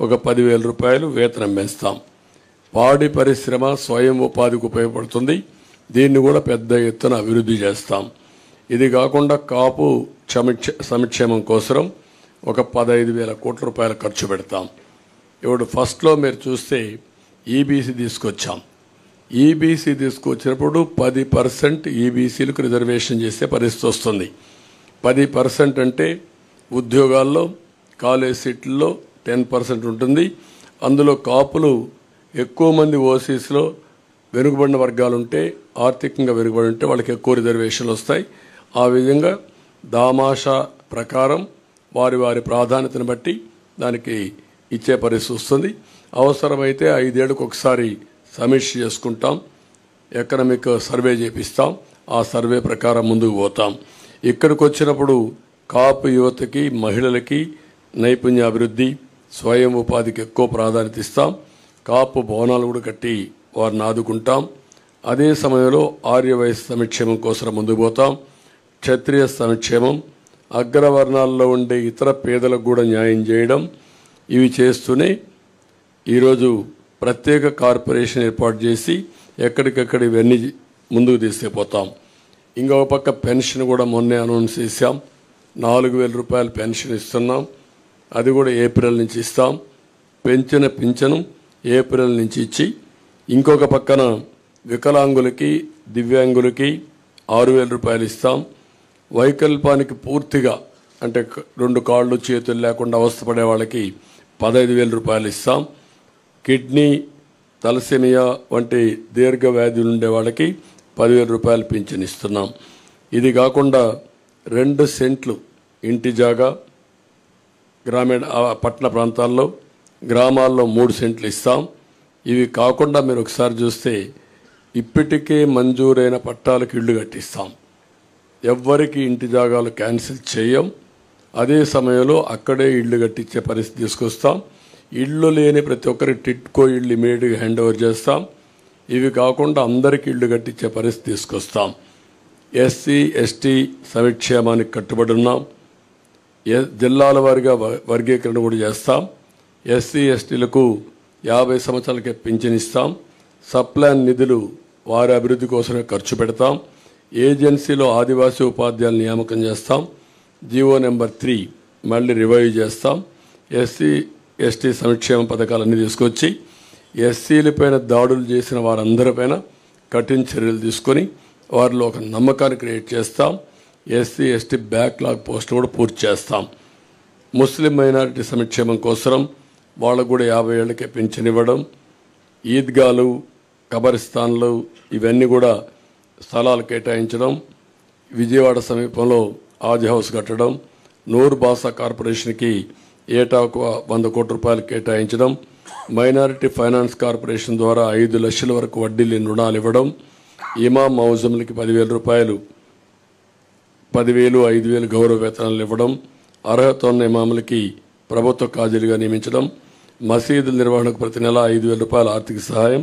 ఒక 10,000 రూపాయలు వేతనం పెంచుతాం. పాడి పరిశ్రమ స్వయం ఉపాధికి ఉపయోగపడుతుంది. దీన్ని కూడా పెద్ద ఎత్తున అభివృద్ధి చేస్తాం. ఇది కాకుండా కాపు సంక్షేమం కోసం ఒక 15,000 కోట్ల రూపాయలు ఖర్చు పెడతాం. ఇప్పుడు ఫస్ట్లో మీరు చూస్తే ఈబీసీ తీసుకొచ్చాం. ఈబీసీ తీసుకొచ్చినప్పుడు 10% ఈబీసీలకు రిజర్వేషన్ చేసే పరిస్థితి వస్తుంది. 10% అంటే ఉద్యోగాల్లో కాలేజ్ సీట్లలో 10% ఉంటుంది. అందులో కాపులు ఎక్కువ మంది ఓసీస్లో వెనుకబడిన వర్గాలు ఉంటే, ఆర్థికంగా వెనుకబడి ఉంటే వాళ్ళకి ఎక్కువ రిజర్వేషన్లు వస్తాయి. ఆ విధంగా దామాషా ప్రకారం వారి వారి ప్రాధాన్యతను బట్టి దానికి ఇచ్చే పరిస్థితి వస్తుంది. అవసరమైతే 5 ఏళ్ళకు ఒకసారి సమీక్ష చేసుకుంటాం, ఎకనామిక్ సర్వే చేపిస్తాం. ఆ సర్వే ప్రకారం ముందుకు పోతాం. ఇక్కడికి వచ్చినప్పుడు కాపు యువతకి, మహిళలకి నైపుణ్యాభివృద్ధి, స్వయం ఉపాధికి ఎక్కువ ప్రాధాన్యత ఇస్తాం. కాపు భవనాలు కూడా కట్టి వారిని ఆదుకుంటాం. అదే సమయంలో ఆర్యవైశ్య సంక్షేమం కోసం ముందుకు పోతాం. క్షత్రియ సంక్షేమం, అగ్రవర్ణాల్లో ఉండే ఇతర పేదలకు కూడా న్యాయం చేయడం, ఇవి చేస్తూనే ఈరోజు ప్రత్యేక కార్పొరేషన్ ఏర్పాటు చేసి ఎక్కడికెక్కడ ఇవన్నీ ముందుకు తీసుకుపోతాం. ఇంకొక పక్క పెన్షన్ కూడా మొన్నే అనౌన్స్ చేశాం. 4,000 రూపాయలు పెన్షన్ ఇస్తున్నాం. అది కూడా ఏప్రిల్ నుంచి ఇస్తాం. పెంచిన పింఛను ఏప్రిల్ నుంచి ఇచ్చి, ఇంకొక పక్కన వికలాంగులకి, దివ్యాంగులకి 6,000 రూపాయలు ఇస్తాం. వైకల్పానికి పూర్తిగా అంటే 2 కాళ్ళు చేతులు లేకుండా అవస్థపడే వాళ్ళకి 15,000 రూపాయలు ఇస్తాం. కిడ్నీ, తలసేమియా వంటి దీర్ఘ వ్యాధులు ఉండే వాళ్ళకి 10,000 రూపాయలు పింఛన్ ఇస్తున్నాం. ఇది కాకుండా 2 సెంట్లు ఇంటి జాగా గ్రామీణ పట్టణ ప్రాంతాల్లో, గ్రామాల్లో 3 సెంట్లు ఇస్తాం. ఇవి కాకుండా మీరు ఒకసారి చూస్తే ఇప్పటికే మంజూరైన పట్టాలకు ఇళ్లు కట్టిస్తాం. ఎవ్వరికి ఇంటి జాగాలు క్యాన్సిల్ చేయం. అదే సమయంలో అక్కడే ఇళ్లు కట్టించే పరిస్థితి తీసుకొస్తాం. ఇళ్ళు లేని ప్రతి ఒక్కరికి టిట్కో ఇళ్ళు ఇమీడియట్గా హ్యాండ్ ఓవర్ చేస్తాం. ఇవి కాకుండా అందరికీ ఇళ్ళు కట్టించే పరిస్థితి తీసుకొస్తాం. ఎస్సీ ఎస్టీ సంక్షేమానికి కట్టుబడి ఉన్నాం. జిల్లాల వారిగా వర్గీకరణ కూడా చేస్తాం. ఎస్సీ ఎస్టీలకు 50 సంవత్సరాలకే పింఛన్ ఇస్తాం. సప్లాన్ నిధులు వారి అభివృద్ధి కోసమే ఖర్చు పెడతాం. ఏజెన్సీలో ఆదివాసీ ఉపాధ్యాయులు నియామకం చేస్తాం. జీవో నెంబర్ 3 మళ్ళీ రివైవ్ చేస్తాం. ఎస్సీ ఎస్టీ సంక్షేమ పథకాలన్నీ తీసుకొచ్చి ఎస్సీలపైన దాడులు చేసిన వారందరిపైన కఠిన చర్యలు తీసుకొని వారిలో ఒక నమ్మకాన్ని క్రియేట్ చేస్తాం. ఎస్సీ ఎస్టీ బ్యాక్లాగ్ పోస్టులు కూడా పూర్తి చేస్తాం. ముస్లిం మైనారిటీ సంక్షేమం కోసం వాళ్ళకు కూడా 50 ఏళ్లకే పింఛన్ ఇవ్వడం, ఈద్గాలు, కబరిస్తాన్లు ఇవన్నీ కూడా స్థలాలు కేటాయించడం, విజయవాడ సమీపంలో ఆజ్ హౌస్ కట్టడం, నూర్ బాసా కార్పొరేషన్కి ఏటా 100 కోట్ల రూపాయలు కేటాయించడం, మైనారిటీ ఫైనాన్స్ కార్పొరేషన్ ద్వారా 5 లక్షల వరకు వడ్డీ లేని రుణాలు ఇవ్వడం, ఇమాం మౌజంలకి 10,000 రూపాయలు, 10,000, 5,000 గౌరవ వేతనాలు ఇవ్వడం, అర్హత ఉన్న ఇమాములకి ప్రభుత్వ కాజీలుగా నియమించడం, మసీదుల నిర్వహణకు ప్రతి నెల 5,000 రూపాయల ఆర్థిక సహాయం,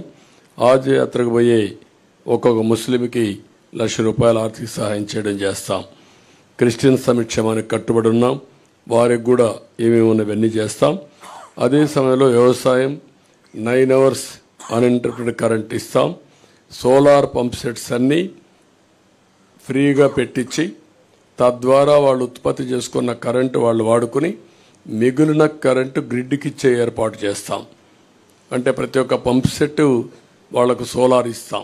ఆజ్ యాత్రకు పోయే ఒక్కొక్క ముస్లింకి 1,00,000 రూపాయల ఆర్థిక సహాయం చేయడం చేస్తాం. క్రిస్టియన్ సంక్షేమానికి కట్టుబడి ఉన్నాం. వారికి కూడా ఏమేమి ఉన్నవన్నీ చేస్తాం. అదే సమయంలో వ్యవసాయం 9 అవర్స్ అన్ఇంటరప్టెడ్ కరెంట్ ఇస్తాం. సోలార్ పంప్ సెట్స్ అన్నీ ఫ్రీగా పెట్టించి తద్వారా వాళ్ళు ఉత్పత్తి చేసుకున్న కరెంటు వాళ్ళు వాడుకుని మిగిలిన కరెంటు గ్రిడ్కి ఇచ్చే ఏర్పాటు చేస్తాం. అంటే ప్రతి ఒక్క పంప్ సెట్ వాళ్లకు సోలార్ ఇస్తాం.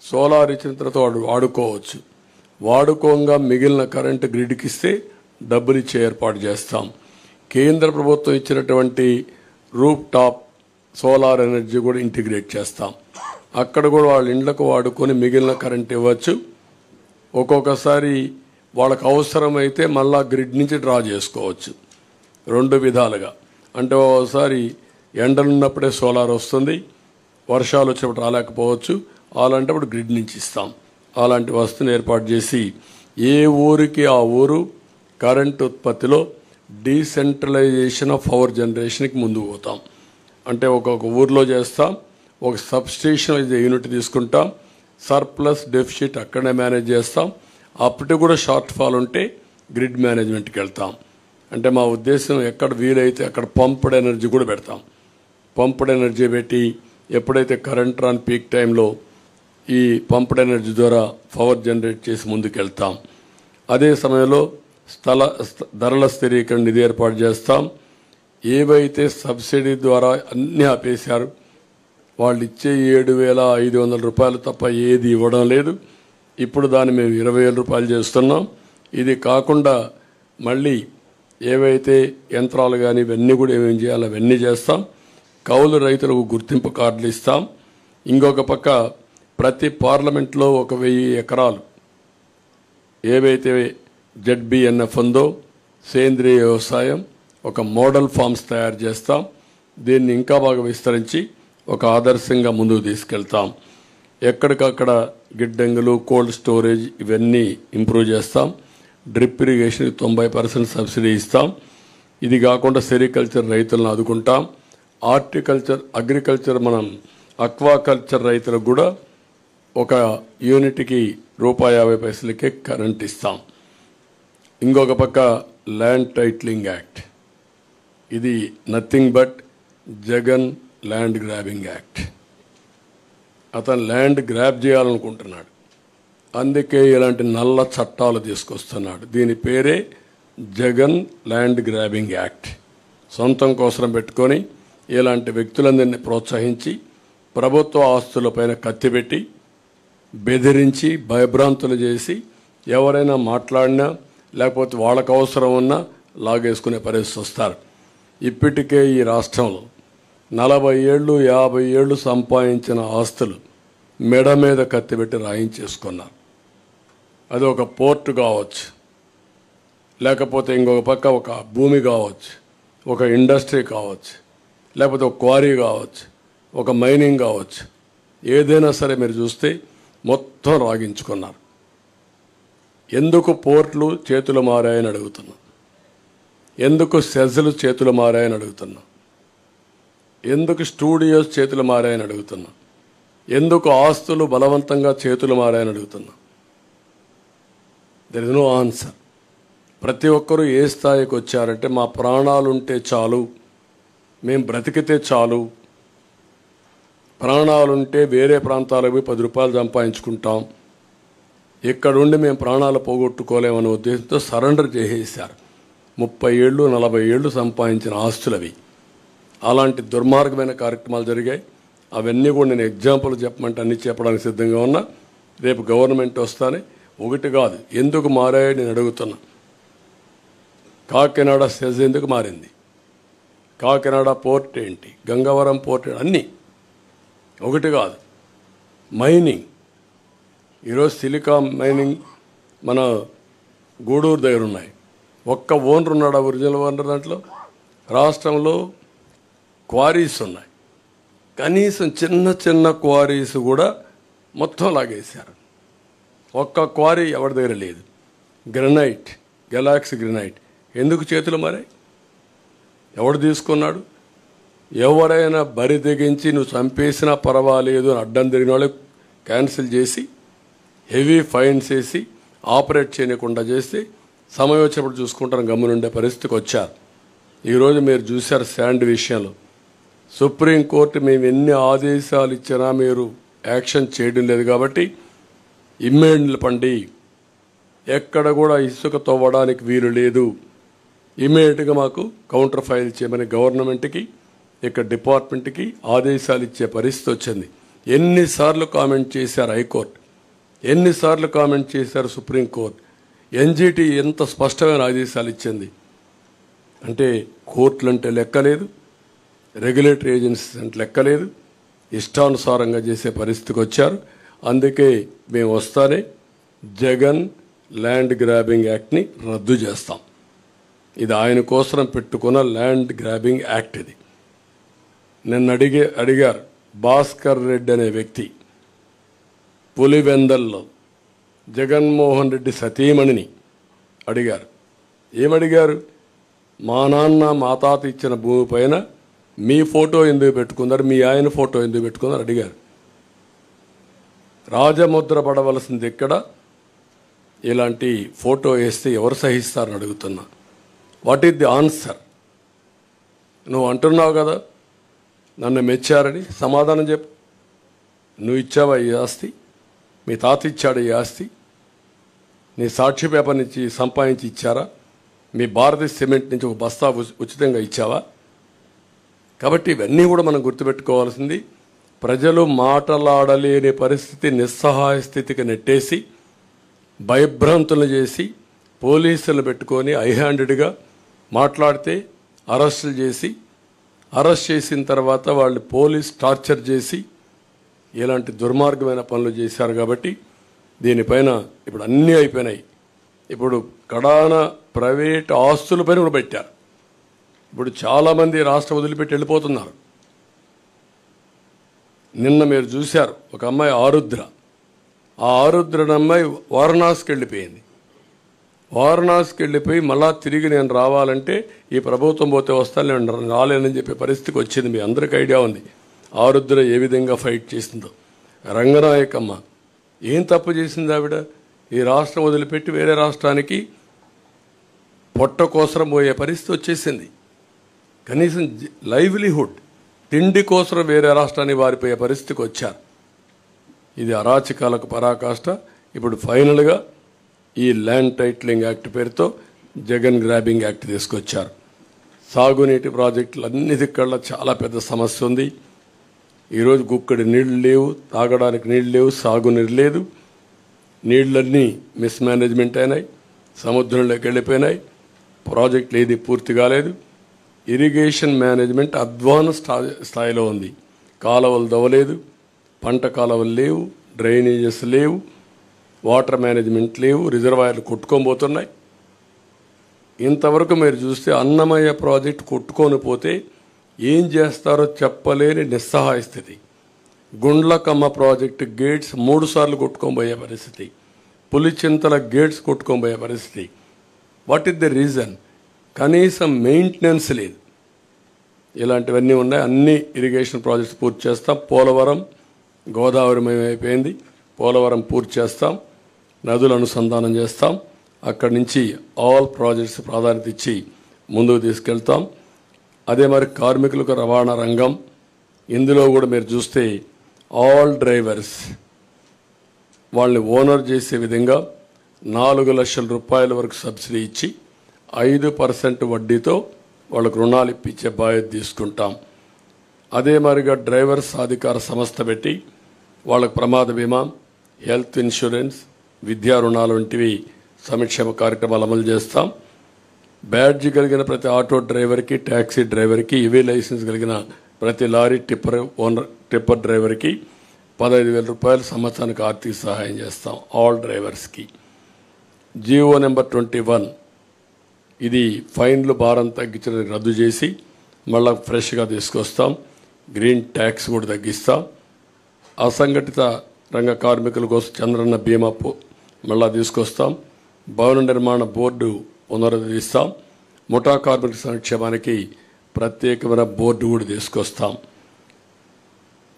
సోలార్ ఇచ్చిన తర్వాత వాడు వాడుకోవచ్చు. వాడుకోగా మిగిలిన కరెంటు గ్రిడ్కి ఇస్తే డబ్బులు ఇచ్చే ఏర్పాటు చేస్తాం. కేంద్ర ప్రభుత్వం ఇచ్చినటువంటి రూఫ్ టాప్ సోలార్ ఎనర్జీ కూడా ఇంటిగ్రేట్ చేస్తాం. అక్కడ కూడా వాళ్ళ ఇండ్లకు వాడుకొని మిగిలిన కరెంట్ ఇవ్వచ్చు. ఒక్కొక్కసారి వాళ్ళకు అవసరమైతే మళ్ళా గ్రిడ్ నుంచి డ్రా చేసుకోవచ్చు. 2 విధాలుగా. అంటే ఒకసారి ఎండలున్నప్పుడే సోలార్ వస్తుంది, వర్షాలు వచ్చినప్పుడు రాలేకపోవచ్చు. అలాంటప్పుడు గ్రిడ్ నుంచి ఇస్తాం. అలాంటి వస్తువుని ఏర్పాటు చేసి ఏ ఊరికి ఆ ఊరు కరెంట్ ఉత్పత్తిలో డీసెంట్రలైజేషన్ ఆఫ్ పవర్ జనరేషన్కి ముందుకు పోతాం. అంటే ఒక్కొక్క ఊర్లో చేస్తాం. ఒక సబ్స్టేషన్ యూనిట్ తీసుకుంటాం. సర్ప్లస్ డెఫిసిట్ అక్కడే మేనేజ్ చేస్తాం. అప్పటి కూడా షార్ట్ ఫాల్ ఉంటే గ్రిడ్ మేనేజ్మెంట్కి వెళ్తాం. అంటే మా ఉద్దేశం ఎక్కడ వీలైతే అక్కడ పంప్డ్ ఎనర్జీ కూడా పెడతాం. పంప్డ్ ఎనర్జీ పెట్టి ఎప్పుడైతే కరెంట్ రాని పీక్ టైంలో ఈ పంప్డ్ ఎనర్జీ ద్వారా పవర్ జనరేట్ చేసి ముందుకెళ్తాం. అదే సమయంలో ధరల స్థిరీకరణ నిధి ఏర్పాటు చేస్తాం. ఏవైతే సబ్సిడీ ద్వారా అన్నీ ఆపేశారు, వాళ్ళు ఇచ్చే 7,500 రూపాయలు తప్ప ఏది ఇవ్వడం లేదు. ఇప్పుడు దాన్ని మేము 20,000 రూపాయలు చేస్తున్నాం. ఇది కాకుండా మళ్ళీ ఏవైతే యంత్రాలు కానీ ఇవన్నీ కూడా ఏమేమి చేయాలో అవన్నీ చేస్తాం. కౌలు రైతులకు గుర్తింపు కార్డులు ఇస్తాం. ఇంకొక పక్క ప్రతి పార్లమెంట్లో 1,000 ఎకరాలు ఏవైతే ZBNF ఉందో సేంద్రియ వ్యవసాయం ఒక మోడల్ ఫార్మ్స్ తయారు చేస్తాం. దీన్ని ఇంకా బాగా విస్తరించి ఒక ఆదర్శంగా ముందుకు తీసుకెళ్తాం. ఎక్కడికక్కడ గిడ్డంగులు, కోల్డ్ స్టోరేజ్ ఇవన్నీ ఇంప్రూవ్ చేస్తాం. డ్రిప్ ఇరిగేషన్కి 90% సబ్సిడీ ఇస్తాం. ఇది కాకుండా సెరికల్చర్ రైతులను ఆదుకుంటాం. అగ్రికల్చర్ మనం అక్వాకల్చర్ రైతులకు కూడా ఒక యూనిట్కి ₹50 కరెంట్ ఇస్తాం. ఇంకొక పక్క ల్యాండ్ టైటిలింగ్ యాక్ట్, ఇది nothing but Jagan land grabbing act. అతను ల్యాండ్ గ్రాబ్ చేయాలనుకుంటున్నాడు, అందుకే ఇలాంటి నల్ల చట్టాలు తీసుకొస్తున్నాడు. దీని పేరే జగన్ ల్యాండ్ గ్రాబింగ్ యాక్ట్. సొంతం కోసం పెట్టుకొని ఇలాంటి వ్యక్తులందరినీ ప్రోత్సహించి ప్రభుత్వ ఆస్తులపైన కత్తిపెట్టి బెదిరించి భయభ్రాంతులు చేసి ఎవరైనా మాట్లాడినా లేకపోతే వాళ్ళకు అవసరం ఉన్నా లాగేసుకునే పరిస్థితి వస్తారు. ఇప్పటికే ఈ రాష్ట్రంలో 40 ఏళ్ళు 50 ఏళ్ళు సంపాదించిన ఆస్తులు మెడ మీద కత్తిపెట్టి రాయించేసుకున్నారు. అది ఒక పోర్టు కావచ్చు, లేకపోతే ఇంకొక పక్క ఒక భూమి కావచ్చు, ఒక ఇండస్ట్రీ కావచ్చు, లేకపోతే ఒక క్వారీ కావచ్చు, ఒక మైనింగ్ కావచ్చు. ఏదైనా సరే మీరు చూస్తే మొత్తం రాగించుకున్నారు. ఎందుకు పోర్ట్లు చేతులు మారాయని అడుగుతున్నా, ఎందుకు సెజ్లు చేతులు మారాయని అడుగుతున్నా, ఎందుకు స్టూడియోస్ చేతులు మారాయని అడుగుతున్నా, ఎందుకు ఆస్తులు బలవంతంగా చేతులు మారాయని అడుగుతున్నా. There is no answer. ప్రతి ఒక్కరూ ఏ స్థాయికి వచ్చారంటే మా ప్రాణాలుంటే చాలు, మేము బ్రతికితే చాలు, ప్రాణాలుంటే వేరే ప్రాంతాలకు పోయి 10 రూపాయలు సంపాదించుకుంటాం, ఇక్కడుండి మేము ప్రాణాలు పోగొట్టుకోలేమనే ఉద్దేశంతో సరెండర్ చేసేసారు. 30 ఏళ్ళు 40 ఏళ్ళు సంపాదించిన ఆస్తులవి. అలాంటి దుర్మార్గమైన కార్యక్రమాలు జరిగాయి. అవన్నీ కూడా నేను ఎగ్జాంపుల్ చెప్పమంటే అన్ని చెప్పడానికి సిద్ధంగా ఉన్నా. రేపు గవర్నమెంట్ వస్తానే ఒకటి కాదు ఎందుకు మారాయో నేను అడుగుతున్నా. కాకినాడ సెజ్ ఎందుకు మారింది, కాకినాడ పోర్ట్ ఏంటి, గంగవరం పోర్ట్ అన్నీ ఒకటి కాదు. మైనింగ్ ఈరోజు సిలికాన్ మైనింగ్ మన గూడూరు దగ్గర ఉన్నాయి. ఒక్క ఓనర్ ఉన్నాడు, ఒరిజినల్ ఓనర్. దాంట్లో రాష్ట్రంలో క్వారీస్ ఉన్నాయి, కనీసం చిన్న చిన్న క్వారీస్ కూడా మొత్తం లాగేశారు. ఒక్క క్వారీ ఎవరి దగ్గర లేదు. గ్రనైట్, గెలాక్సీ గ్రనైట్ ఎందుకు చేతులు మారాయి, ఎవడు తీసుకున్నాడు? ఎవరైనా బరి తెగించి నువ్వు చంపేసినా పర్వాలేదు అని అడ్డం తిరిగిన వాళ్ళు క్యాన్సిల్ చేసి హెవీ ఫైన్స్ వేసి ఆపరేట్ చేయకుండా చేస్తే సమయం వచ్చేప్పుడు చూసుకుంటాను గమ్మునుండే పరిస్థితికి వచ్చారు. ఈరోజు మీరు చూశారు శాండ్ విషయంలో సుప్రీంకోర్టు మేము ఎన్ని ఆదేశాలు ఇచ్చినా మీరు యాక్షన్ చేయడం లేదు కాబట్టి ఇమ్మీడియట్ పండి ఎక్కడ కూడా ఇసుక తవ్వడానికి వీలు లేదు. ఇమీడియట్గా మాకు కౌంటర్ ఫైల్ చేయమని గవర్నమెంట్కి ఇక్కడ డిపార్ట్మెంట్కి ఆదేశాలు ఇచ్చే పరిస్థితి వచ్చింది. ఎన్నిసార్లు కామెంట్ చేశారు హైకోర్టు, ఎన్నిసార్లు కామెంట్ చేశారు సుప్రీంకోర్టు, ఎన్జిటి ఎంత స్పష్టమైన ఆదేశాలు ఇచ్చింది. అంటే కోర్టులు అంటే లెక్కలేదు, రెగ్యులేటరీ ఏజెన్సీస్ అంటే లెక్కలేదు, ఇష్టానుసారంగా చేసే పరిస్థితికి వచ్చారు. అందుకే మేము వస్తానే జగన్ ల్యాండ్ గ్రాబింగ్ యాక్ట్ని రద్దు చేస్తాం. ఇది ఆయన కోసం పెట్టుకున్న ల్యాండ్ గ్రాబింగ్ యాక్ట్. ఇది నిన్న అడిగారు భాస్కర్ రెడ్డి అనే వ్యక్తి పులివెందల్లో జగన్మోహన్ రెడ్డి సతీమణిని అడిగారు. ఏమడిగారు? మా నాన్న మా తాత ఇచ్చిన భూమి పైన మీ ఫోటో ఎందుకు పెట్టుకున్నారు, మీ ఆయన ఫోటో ఎందుకు పెట్టుకున్నారు అడిగారు. రాజముద్ర పడవలసింది ఎక్కడ? ఇలాంటి ఫోటో వేస్తే ఎవరు సహిస్తారని అడుగుతున్నా. What is the answer? నువ్వు అంటున్నావు కదా నన్ను మెచ్చారని, సమాధానం చెప్పు. నువ్వు ఇచ్చావా ఈ ఆస్తి? మీ తాత ఇచ్చాడు ఈ ఆస్తి? నీ సాక్షి పేపర్ నుంచి సంపాదించి ఇచ్చారా? మీ భారతీ సిమెంట్ నుంచి ఒక బస్తా ఉచితంగా ఇచ్చావా? కాబట్టి ఇవన్నీ కూడా మనం గుర్తుపెట్టుకోవాల్సింది. ప్రజలు మాటలాడలేని పరిస్థితి, నిస్సహాయ స్థితికి నెట్టేసి భయభ్రాంతులు చేసి పోలీసులు పెట్టుకొని హైహ్యాండెడ్గా మాట్లాడితే అరెస్టులు చేసి, అరెస్ట్ చేసిన తర్వాత వాళ్ళు పోలీస్ టార్చర్ చేసి ఇలాంటి దుర్మార్గమైన పనులు చేశారు. కాబట్టి దీనిపైన ఇప్పుడు అన్నీ అయిపోయినాయి. ఇప్పుడు కడాన ప్రైవేట్ ఆస్తులపైన కూడా పెట్టారు. ఇప్పుడు చాలామంది రాష్ట్రం వదిలిపెట్టి వెళ్ళిపోతున్నారు. నిన్న మీరు చూశారు ఒక అమ్మాయి ఆరుద్ర. ఆ ఆరుద్రని అమ్మాయి వారణాసికి వెళ్ళిపోయింది. వారణాసికి వెళ్ళిపోయి మళ్ళా తిరిగి నేను రావాలంటే ఈ ప్రభుత్వం పోతే వస్తాను, నేను రాలేనని చెప్పే పరిస్థితికి వచ్చింది. మీ అందరికీ ఐడియా ఉంది ఆరుద్ర ఏ విధంగా ఫైట్ చేసిందో. రంగనాయకమ్మ ఏం తప్పు చేసింది ఆవిడ? ఈ రాష్ట్రం వదిలిపెట్టి వేరే రాష్ట్రానికి పొట్ట కోసం పోయే పరిస్థితి వచ్చేసింది. కనీసం లైవ్లీహుడ్, తిండి కోసం వేరే రాష్ట్రానికి వారిపోయే పరిస్థితికి వచ్చారు. ఇది అరాచకాలకు పరాకాష్ట. ఇప్పుడు ఫైనల్గా ఈ ల్యాండ్ టైటిలింగ్ యాక్ట్ పేరుతో జగన్ గ్రాబింగ్ యాక్ట్ తీసుకొచ్చారు. సాగునీటి ప్రాజెక్టులు అన్నిటికల్లా చాలా పెద్ద సమస్య ఉంది. ఈరోజు గుక్కడి నీళ్లు లేవు, తాగడానికి నీళ్లు లేవు, సాగునీరు లేదు. నీళ్ళన్నీ మిస్మేనేజ్మెంట్ అయినాయి, సముద్రంలోకి వెళ్ళిపోయినాయి. ప్రాజెక్టులు ఏది పూర్తి కాలేదు. ఇరిగేషన్ మేనేజ్మెంట్ అడ్వాన్స్ స్థాయిలో ఉంది. కాలువలు దవ్వలేదు, పంట కాలువలు లేవు, డ్రైనేజెస్ లేవు, వాటర్ మేనేజ్మెంట్ లేవు, రిజర్వాయర్లు కొట్టుకోబోతున్నాయి. ఇంతవరకు మీరు చూస్తే అన్నమయ్య ప్రాజెక్టు కొట్టుకొని పోతే ఏం చేస్తారో చెప్పలేని నిస్సహాయ స్థితి. గుండ్లకమ్మ ప్రాజెక్టు గేట్స్ 3 సార్లు కొట్టుకోబోయే పరిస్థితి. పులిచింతల గేట్స్ కొట్టుకోబోయే పరిస్థితి. What is the reason? కనీసం మెయింటెనెన్స్ లేదు. ఇలాంటివన్నీ ఉన్నాయి. అన్ని ఇరిగేషన్ ప్రాజెక్ట్స్ పూర్తి చేస్తాం. పోలవరం గోదావరి అయిపోయింది, పోలవరం పూర్తి చేస్తాం. నదులు అనుసంధానం చేస్తాం. అక్కడి నుంచి ఆల్ ప్రాజెక్ట్స్ ప్రాధాన్యత ఇచ్చి ముందుకు తీసుకెళ్తాం. అదే మరి కార్మికులకు రవాణా రంగం, ఇందులో కూడా మీరు చూస్తే ఆల్ డ్రైవర్స్ వాళ్ళని ఓనర్ చేసే విధంగా 4 లక్షల రూపాయల వరకు సబ్సిడీ ఇచ్చి 5% వడ్డీతో వాళ్ళకు రుణాలు ఇప్పించే బాధ్యత తీసుకుంటాం. అదే మరిగా డ్రైవర్ సాధికార సంస్థ పెట్టి వాళ్ళకు ప్రమాద బీమా, హెల్త్ ఇన్సూరెన్స్, విద్యా రుణాలు వంటివి సంక్షేమ కార్యక్రమాలు అమలు చేస్తాం. బ్యాడ్జ్ కలిగిన ప్రతి ఆటో డ్రైవర్కి, ట్యాక్సీ డ్రైవర్కి, ఈవీ లైసెన్స్ కలిగిన ప్రతి లారీ టిప్పర్ డ్రైవర్కి 15,000 రూపాయలు సంవత్సరానికి ఆర్థిక సహాయం చేస్తాం ఆల్ డ్రైవర్స్కి. జీవో నెంబర్ 21 ఇది ఫైన్లు భారం తగ్గించడం రద్దు చేసి మళ్ళీ ఫ్రెష్గా తీసుకొస్తాం. గ్రీన్ ట్యాక్స్ కూడా తగ్గిస్తాం. అసంఘటిత రంగ కార్మికుల కోసం చంద్రన్న బీమా మళ్ళా తీసుకొస్తాం. భవన నిర్మాణ బోర్డు పునరుద్ధరిస్తాం. ముఠా కార్మికుల సంక్షేమానికి ప్రత్యేకమైన బోర్డు కూడా తీసుకొస్తాం.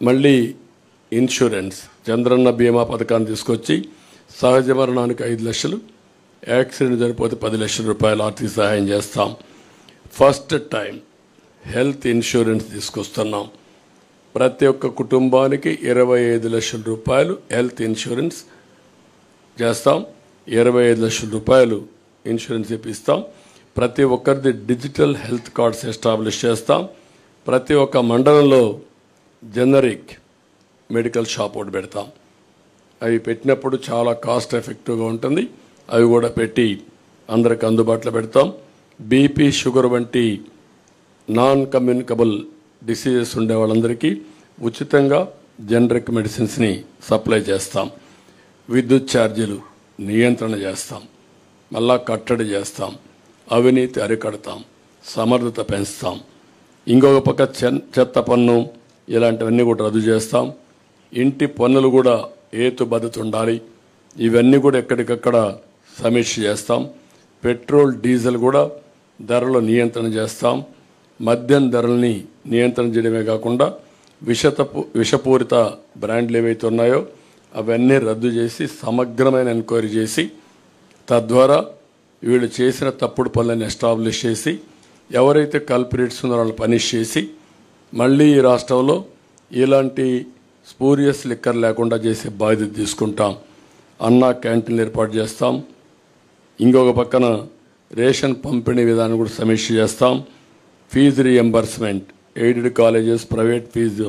మళ్ళీ ఇన్సూరెన్స్ చంద్రన్న బీమా పథకాన్ని తీసుకొచ్చి సహజ మరణానికి 5 లక్షలు, యాక్సిడెంట్ జరిగిపోతే 10 లక్షల రూపాయలు ఆర్థిక సహాయం చేస్తాం. ఫస్ట్ టైం హెల్త్ ఇన్సూరెన్స్ తీసుకొస్తున్నాం. ప్రతి ఒక్క కుటుంబానికి 25 లక్షల రూపాయలు హెల్త్ ఇన్సూరెన్స్ చేస్తాం. 25 లక్షల రూపాయలు ఇన్సూరెన్స్ ఇప్పిస్తాం. ప్రతి ఒక్కరిది డిజిటల్ హెల్త్ కార్డ్స్ ఎస్టాబ్లిష్ చేస్తాం. ప్రతి ఒక్క మండలంలో జనరిక్ మెడికల్ షాప్ ఒకటి పెడతాం. అవి పెట్టినప్పుడు చాలా కాస్ట్ ఎఫెక్టివ్గా ఉంటుంది. అవి కూడా పెట్టి అందరికి అందుబాటులో పెడతాం. బీపీ, షుగర్ వంటి నాన్ కమ్యూనికబుల్ డిసీజెస్ ఉండే వాళ్ళందరికీ ఉచితంగా జనరిక్ మెడిసిన్స్ని సప్లై చేస్తాం. విద్యుత్ ఛార్జీలు నియంత్రణ చేస్తాం. మళ్ళా కట్టడి చేస్తాం. అవినీతి అరికడతాం. సమర్థత పెంచుతాం. ఇంకొక పక్క చెత్త పన్ను ఇలాంటివన్నీ కూడా రద్దు చేస్తాం. ఇంటి పన్నులు కూడా హేతుబద్ధత ఉండాలి. ఇవన్నీ కూడా ఎక్కడికక్కడ సమీక్ష చేస్తాం. పెట్రోల్, డీజిల్ కూడా ధరల నియంత్రణ చేస్తాం. మద్యం ధరల్ని నియంత్రణ చేయడమే కాకుండా విషపూరిత బ్రాండ్లు ఏవైతే ఉన్నాయో అవన్నీ రద్దు చేసి సమగ్రమైన ఎంక్వైరీ చేసి తద్వారా వీళ్ళు చేసిన తప్పుడు పనులను ఎస్టాబ్లిష్ చేసి ఎవరైతే కల్పరేట్స్ ఉన్నారో వాళ్ళు పనిష్ చేసి మళ్ళీ ఈ రాష్ట్రంలో ఇలాంటి స్పూరియస్ లిక్కర్ లేకుండా చేసే బాధ్యత తీసుకుంటాం. అన్నా క్యాంటీన్లు ఏర్పాటు చేస్తాం. ఇంకొక పక్కన రేషన్ పంపిణీ విధానం కూడా సమీక్ష చేస్తాం. Fee reimbursement, aided colleges, private fee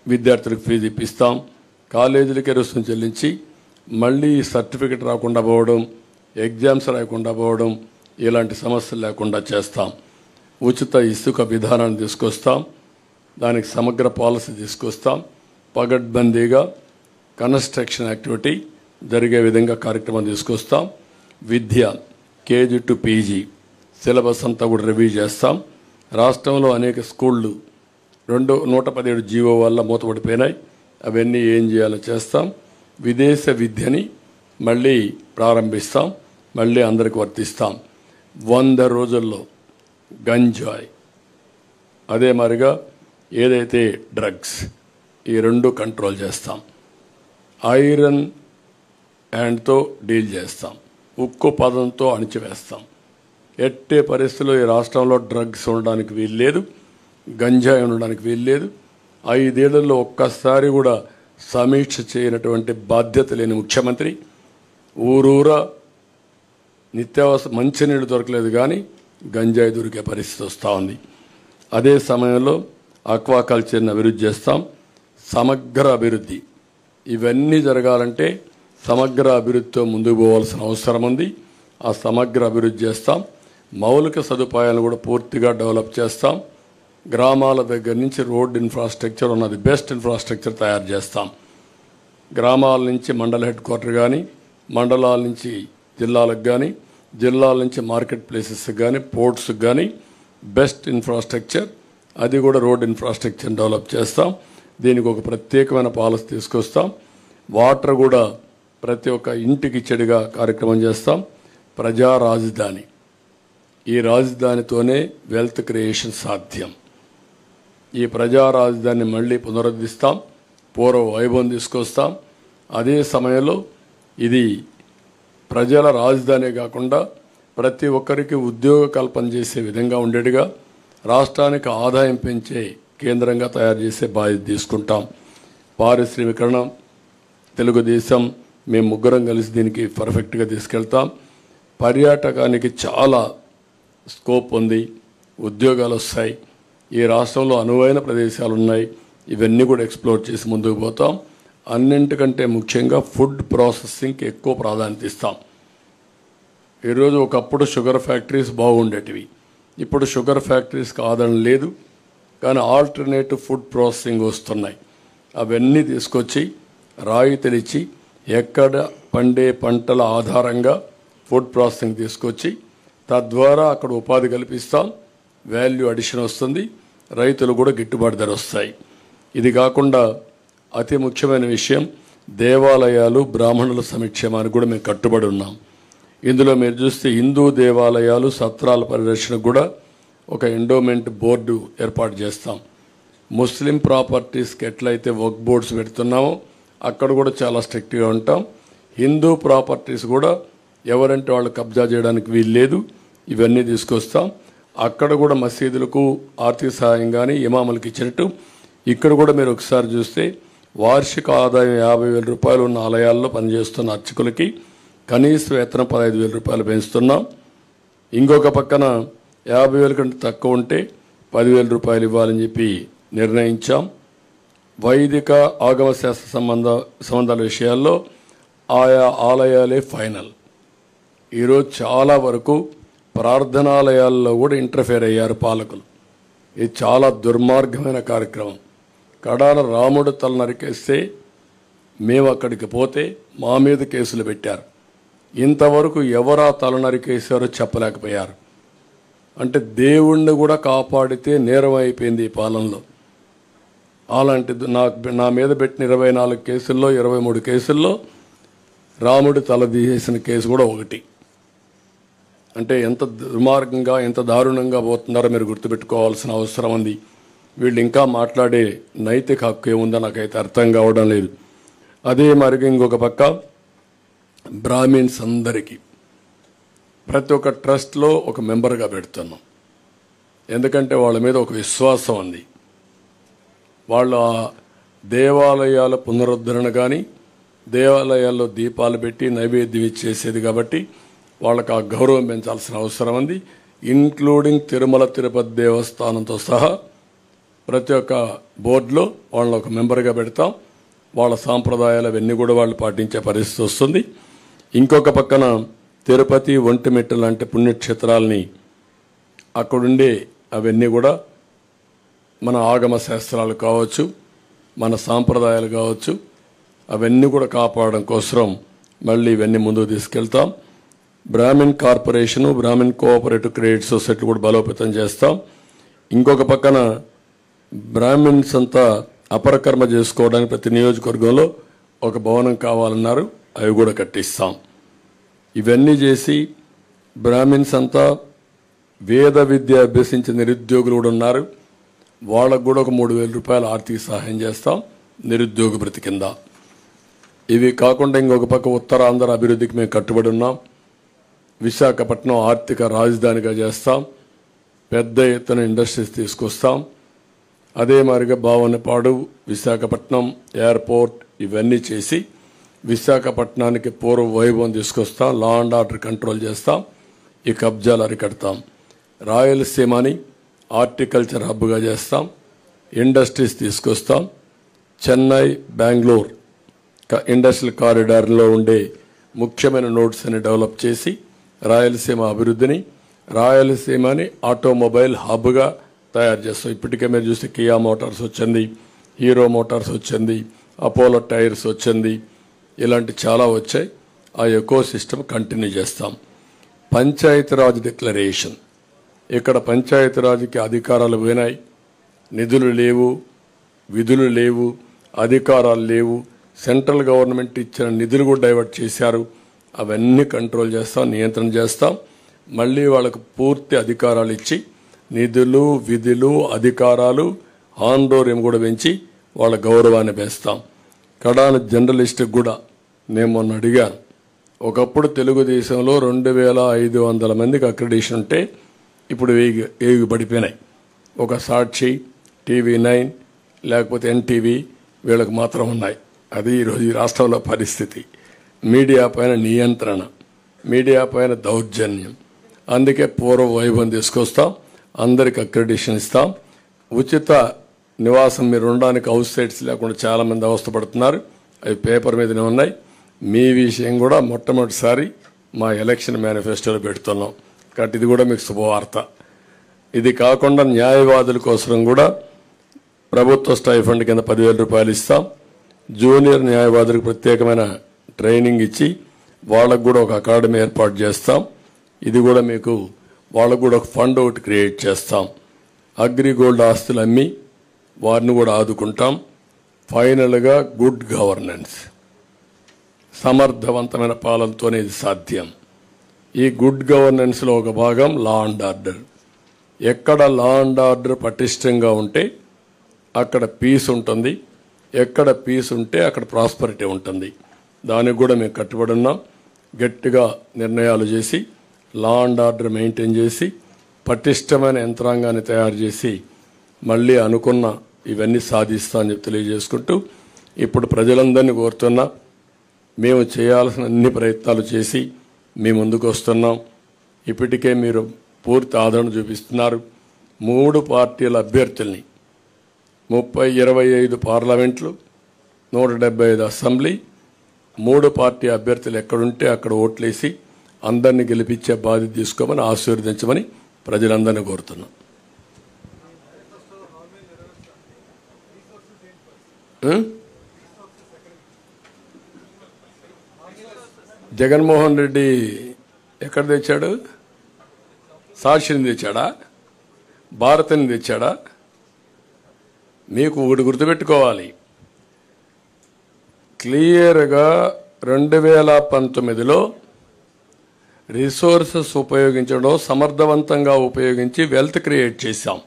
విద్యార్థులకు ఫీజు ఇప్పిస్తాం. కాలేజీలకే రుసుము చెల్లించి మళ్ళీ సర్టిఫికెట్ రాకుండా పోవడం, ఎగ్జామ్స్ రాయకుండా పోవడం ఇలాంటి సమస్యలు లేకుండా చేస్తాం. ఉచిత ఇసుక విధానాన్ని తీసుకొస్తాం. దానికి సమగ్ర పాలసీ తీసుకొస్తాం. పగడ్బందీగా కన్స్ట్రక్షన్ యాక్టివిటీ జరిగే విధంగా కార్యక్రమం తీసుకొస్తాం. విద్య కేజీ టు పీజీ సిలబస్ అంతా కూడా రివ్యూ చేస్తాం. రాష్ట్రంలో అనేక స్కూళ్ళు 117 జీవో వల్ల మూతపడిపోయినాయి. అవన్నీ ఏం చేయాలో చేస్తాం. విదేశ విద్యని మళ్ళీ ప్రారంభిస్తాం. మళ్ళీ అందరికి వర్తిస్తాం. 100 రోజుల్లో గంజాయి, అదే మరిగా ఏదైతే డ్రగ్స్, ఈ రెండు కంట్రోల్ చేస్తాం. ఐరన్ హ్యాండ్తో డీల్ చేస్తాం. ఉక్కు పదంతో అణిచివేస్తాం. ఎట్టే పరిస్థితుల్లో ఈ రాష్ట్రంలో డ్రగ్స్ ఉండడానికి వీల్లేదు, గంజాయి ఉండడానికి వీల్లేదు. 5 ఏళ్లలో ఒక్కసారి కూడా సమీక్ష చేయనటువంటి బాధ్యత లేని ముఖ్యమంత్రి. ఊరూరా నిత్యావసర మంచినీళ్ళు దొరకలేదు కానీ గంజాయి దొరికే పరిస్థితి వస్తూ ఉంది. అదే సమయంలో ఆక్వాకల్చర్ని అభివృద్ధి చేస్తాం. సమగ్ర అభివృద్ధి, ఇవన్నీ జరగాలంటే సమగ్ర అభివృద్ధితో ముందుకు పోవాల్సిన అవసరం ఉంది. ఆ సమగ్ర అభివృద్ధి చేస్తాం. మౌలిక సదుపాయాలను కూడా పూర్తిగా డెవలప్ చేస్తాం. గ్రామాల దగ్గర నుంచి రోడ్ ఇన్ఫ్రాస్ట్రక్చర్ ఉన్నది బెస్ట్ ఇన్ఫ్రాస్ట్రక్చర్ తయారు చేస్తాం. గ్రామాల నుంచి మండల హెడ్ క్వార్టర్ కానీ, మండలాల నుంచి జిల్లాలకు కానీ, జిల్లాల నుంచి మార్కెట్ ప్లేసెస్కి కానీ, పోర్ట్స్కి కానీ బెస్ట్ ఇన్ఫ్రాస్ట్రక్చర్, అది కూడా రోడ్ ఇన్ఫ్రాస్ట్రక్చర్ డెవలప్ చేస్తాం. దీనికి ఒక ప్రత్యేకమైన పాలసీ తీసుకొస్తాం. వాటర్ కూడా ప్రతి ఒక్క ఇంటికి ఇచ్చడిగా కార్యక్రమం చేస్తాం. ప్రజా రాజధాని, ఈ రాజధానితోనే వెల్త్ క్రియేషన్ సాధ్యం. ఈ ప్రజా రాజధానిని మళ్ళీ పునరుద్ధరిస్తాం. పూర్వ వైభవం తీసుకొస్తాం. అదే సమయంలో ఇది ప్రజల రాజధాని కాకుండా ప్రతి ఒక్కరికి ఉద్యోగ కల్పన చేసే విధంగా ఉండేట్టుగా రాష్ట్రానికి ఆదాయం పెంచే కేంద్రంగా తయారు చేసే బాధ్యత తీసుకుంటాం. పారిశ్రామికరణ, తెలుగుదేశం, మేము ముగ్గురం కలిసి దీనికి పర్ఫెక్ట్గా తీసుకెళ్తాం. పర్యాటకానికి చాలా స్కోప్ ఉంది. ఉద్యోగాలు వస్తాయి. ఈ రాష్ట్రంలో అనువైన ప్రదేశాలు ఉన్నాయి. ఇవన్నీ కూడా ఎక్స్ప్లోర్ చేసి ముందుకు పోతాం. అన్నింటికంటే ముఖ్యంగా ఫుడ్ ప్రాసెసింగ్కి ఎక్కువ ప్రాధాన్యత ఇస్తాం. ఈరోజు ఒకప్పుడు షుగర్ ఫ్యాక్టరీస్ బాగుండేటివి. ఇప్పుడు షుగర్ ఫ్యాక్టరీస్కి ఆదరణ లేదు. కానీ ఆల్టర్నేటివ్ ఫుడ్ ప్రాసెసింగ్ వస్తున్నాయి. అవన్నీ తీసుకొచ్చి రాయితీలిచ్చి ఎక్కడ పండే పంటల ఆధారంగా ఫుడ్ ప్రాసెసింగ్ తీసుకొచ్చి తద్వారా అక్కడ ఉపాధి కల్పిస్తాం. వాల్యూ అడిషన్ వస్తుంది. రైతులు కూడా గిట్టుబాటు ధర వస్తాయి. ఇది కాకుండా అతి ముఖ్యమైన విషయం దేవాలయాలు, బ్రాహ్మణుల సంక్షేమానికి కూడా మేము కట్టుబడి ఉన్నాం. ఇందులో మీరు చూస్తే హిందూ దేవాలయాలు, సత్రాల పరిరక్షణకు కూడా ఒక ఎండోమెంట్ బోర్డు ఏర్పాటు చేస్తాం. ముస్లిం ప్రాపర్టీస్కి ఎట్లయితే వర్క్ బోర్డ్స్ పెడుతున్నామో అక్కడ కూడా చాలా స్ట్రిక్ట్గా ఉంటాం. హిందూ ప్రాపర్టీస్ కూడా ఎవరంటే వాళ్ళు కబ్జా చేయడానికి వీల్లేదు. ఇవన్నీ తీసుకొస్తాం. అక్కడ కూడా మసీదులకు ఆర్థిక సహాయం కానీ ఇమాములకు ఇచ్చినట్టు ఇక్కడ కూడా మీరు ఒకసారి చూస్తే వార్షిక ఆదాయం 50,000 రూపాయలు ఉన్న ఆలయాల్లో పనిచేస్తున్న అర్చకులకి కనీస వేతనం 15,000 రూపాయలు పెంచుతున్నాం. ఇంకొక పక్కన 50,000 కంటే తక్కువ ఉంటే 10,000 రూపాయలు ఇవ్వాలని చెప్పి నిర్ణయించాం. వైదిక ఆగమ శాస్త్ర సంబంధాల విషయాల్లో ఆయా ఆలయాలే ఫైనల్. ఈరోజు చాలా వరకు ప్రార్థనాలయాల్లో కూడా ఇంటర్ఫేర్ అయ్యారు పాలకులు. ఇది చాలా దుర్మార్గమైన కార్యక్రమం. కడాన రాముడు తల నరికేస్తే మేము అక్కడికి పోతే మా మీద కేసులు పెట్టారు. ఇంతవరకు ఎవరా తల నరికేశారో చెప్పలేకపోయారు. అంటే దేవుణ్ణి కూడా కాపాడితే నేరం అయిపోయింది ఈ పాలనలో. అలాంటిది నా మీద పెట్టిన 24 కేసుల్లో 23 కేసుల్లో రాముడు తల తీసేసిన కేసు కూడా ఒకటి. అంటే ఎంత దుర్మార్గంగా ఎంత దారుణంగా పోతున్నారో మీరు గుర్తుపెట్టుకోవాల్సిన అవసరం ఉంది. వీళ్ళు ఇంకా మాట్లాడే నైతిక హక్కు ఏముందో నాకైతే అర్థం కావడం లేదు. అదే మరిగా ఇంకొక పక్క బ్రాహ్మిన్స్ అందరికీ ప్రతి ఒక్క ట్రస్ట్లో ఒక మెంబర్గా పెడుతున్నాం. ఎందుకంటే వాళ్ళ మీద ఒక విశ్వాసం ఉంది. వాళ్ళ దేవాలయాల పునరుద్ధరణ కానీ దేవాలయాల్లో దీపాలు పెట్టి నైవేద్యం ఇచ్చేసేది కాబట్టి వాళ్ళకి ఆ గౌరవం పెంచాల్సిన అవసరం ఉంది. ఇన్క్లూడింగ్ తిరుమల తిరుపతి దేవస్థానంతో సహా ప్రతి ఒక్క బోర్డులో వాళ్ళని ఒక మెంబర్గా పెడతాం. వాళ్ళ సాంప్రదాయాలు అవన్నీ కూడా వాళ్ళు పాటించే పరిస్థితి వస్తుంది. ఇంకొక పక్కన తిరుపతి ఒంటిమిట్ట లాంటి పుణ్యక్షేత్రాలని అక్కడుండే అవన్నీ కూడా మన ఆగమ శాస్త్రాలు కావచ్చు, మన సాంప్రదాయాలు కావచ్చు, అవన్నీ కూడా కాపాడడం కోసం మళ్ళీ ఇవన్నీ ముందుకు తీసుకెళ్తాం. Brahmin corporation, Brahmin cooperative credit society కూడా బలోపేతం చేస్తాం. ఇంకొక పక్కన బ్రాహ్మిన్స్ అంతా అపరకర్మ చేసుకోవడానికి ప్రతి నియోజకవర్గంలో ఒక భవనం కావాలన్నారు, అవి కూడా కట్టిస్తాం. ఇవన్నీ చేసి బ్రాహ్మిన్స్ అంతా వేద విద్య అభ్యసించిన నిరుద్యోగులు కూడా ఉన్నారు, వాళ్ళకు కూడా ఒక 3,000 రూపాయల ఆర్థిక సహాయం చేస్తాం నిరుద్యోగ భృతి కింద. ఇవి కాకుండా ఇంకొక పక్క ఉత్తరాంధ్ర అభివృద్ధికి మేము కట్టుబడి ఉన్నాం. విశాఖపట్నం ఆర్థిక రాజధానిగా చేస్తాం. పెద్ద ఎత్తున ఇండస్ట్రీస్ తీసుకొస్తాం. అదే మాదిరిగా భావనపాడు, విశాఖపట్నం ఎయిర్పోర్ట్ ఇవన్నీ చేసి విశాఖపట్నానికి పూర్వ వైభవం తీసుకొస్తాం. లా అండ్ ఆర్డర్ కంట్రోల్ చేస్తాం. ఈ కబ్జాలు అరికడతాం. రాయలసీమని హార్టికల్చర్ హబ్గా చేస్తాం. ఇండస్ట్రీస్ తీసుకొస్తాం. చెన్నై, బెంగళూరు ఇండస్ట్రియల్ కారిడార్లో ఉండే ముఖ్యమైన నోడ్స్ అని డెవలప్ చేసి రాయలసీమ అభివృద్ధిని, రాయలసీమని ఆటోమొబైల్ హబ్గా తయారు చేస్తాం. ఇప్పటికే మీరు చూస్తే కియా మోటార్స్ వచ్చింది, హీరో మోటార్స్ వచ్చింది, అపోలో టైర్స్ వచ్చింది, ఇలాంటి చాలా వచ్చాయి. ఆ ఎకో సిస్టమ్ కంటిన్యూ చేస్తాం. పంచాయతీరాజ్ డిక్లరేషన్, ఇక్కడ పంచాయతీరాజ్కి అధికారాలు పోయినాయి, నిధులు లేవు, విధులు లేవు, అధికారాలు లేవు. సెంట్రల్ గవర్నమెంట్ ఇచ్చిన నిధులు కూడా డైవర్ట్ చేశారు. అవన్నీ కంట్రోల్ చేస్తాం, నియంత్రణ చేస్తాం. మళ్ళీ వాళ్ళకు పూర్తి అధికారాలు ఇచ్చి నిధులు, విధులు, అధికారాలు, ఆందోళన కూడా పెంచి వాళ్ళ గౌరవాన్ని పెంచుతాం. కడాన జర్నలిస్టుకు కూడా నేను మొన్న అడిగాను. ఒకప్పుడు తెలుగుదేశంలో 2,500 మందికి అక్రిడిషన్ ఉంటే ఇప్పుడు 1000 పడిపోయినాయి. ఒక సాక్షి, TV9 లేకపోతే NTV వీళ్ళకి మాత్రం ఉన్నాయి. అది ఈరోజు ఈ రాష్ట్రంలో పరిస్థితి. మీడియా పైన నియంత్రణ, మీడియా పైన దౌర్జన్యం. అందుకే పూర్వ వైభవం తీసుకొస్తాం. అందరికి అక్రిడిషన్ ఇస్తాం. ఉచిత నివాసం మీరు ఉండడానికి హౌస్ సైట్స్ లేకుండా చాలామంది అవస్థపడుతున్నారు. అవి పేపర్ మీదనే ఉన్నాయి. మీ విషయం కూడా మొట్టమొదటిసారి మా ఎలక్షన్ మేనిఫెస్టోలో పెడుతున్నాం కాబట్టి ఇది కూడా మీకు శుభవార్త. ఇది కాకుండా న్యాయవాదుల కోసం కూడా ప్రభుత్వ స్టైఫండ్ కింద 10,000 రూపాయలు ఇస్తాం. జూనియర్ న్యాయవాదులకు ప్రత్యేకమైన ట్రైనింగ్ ఇచ్చి వాళ్ళకు కూడా ఒక అకాడమీ ఏర్పాటు చేస్తాం. ఇది కూడా మీకు వాళ్ళకు కూడా ఒక ఫండ్ ఒకటి క్రియేట్ చేస్తాం. అగ్రిగోల్డ్ ఆస్తులు అమ్మి వారిని కూడా ఆదుకుంటాం. ఫైనల్గా గుడ్ గవర్నెన్స్, సమర్థవంతమైన పాలనతోనే ఇది సాధ్యం. ఈ గుడ్ గవర్నెన్స్లో ఒక భాగం లా అండ్ ఆర్డర్. ఎక్కడ లా అండ్ ఆర్డర్ పటిష్టంగా ఉంటే అక్కడ పీస్ ఉంటుంది, ఎక్కడ పీస్ ఉంటే అక్కడ ప్రాస్పరిటీ ఉంటుంది. దానికి కూడా మేము కట్టుబడి ఉన్నాం. గట్టిగా నిర్ణయాలు చేసి లా అండ్ ఆర్డర్ మెయింటైన్ చేసి పటిష్టమైన యంత్రాంగాన్ని తయారు చేసి మళ్ళీ అనుకున్న ఇవన్నీ సాధిస్తా అని చెప్పి తెలియజేసుకుంటూ ఇప్పుడు ప్రజలందరినీ కోరుతున్నా, మేము చేయాల్సిన అన్ని ప్రయత్నాలు చేసి మీ ముందుకు వస్తున్నాం. ఇప్పటికే మీరు పూర్తి ఆదరణ చూపిస్తున్నారు. 3 పార్టీల అభ్యర్థుల్ని 25 పార్లమెంట్లు, 175 అసెంబ్లీ, 3 పార్టీ అభ్యర్థులు ఎక్కడుంటే అక్కడ ఓట్లేసి అందరినీ గెలిపించే బాధ్యత తీసుకోమని ఆశీర్వదించమని ప్రజలందరినీ కోరుతున్నాం. జగన్మోహన్ రెడ్డి ఎక్కడ తెచ్చాడు? సాక్షిని తెచ్చాడా? భారతిని తెచ్చాడా? మీకు ఒకటి గుర్తుపెట్టుకోవాలి, క్లియర్గా 2019లో రిసోర్సెస్ ఉపయోగించడం సమర్థవంతంగా ఉపయోగించి వెల్త్ క్రియేట్ చేశాం.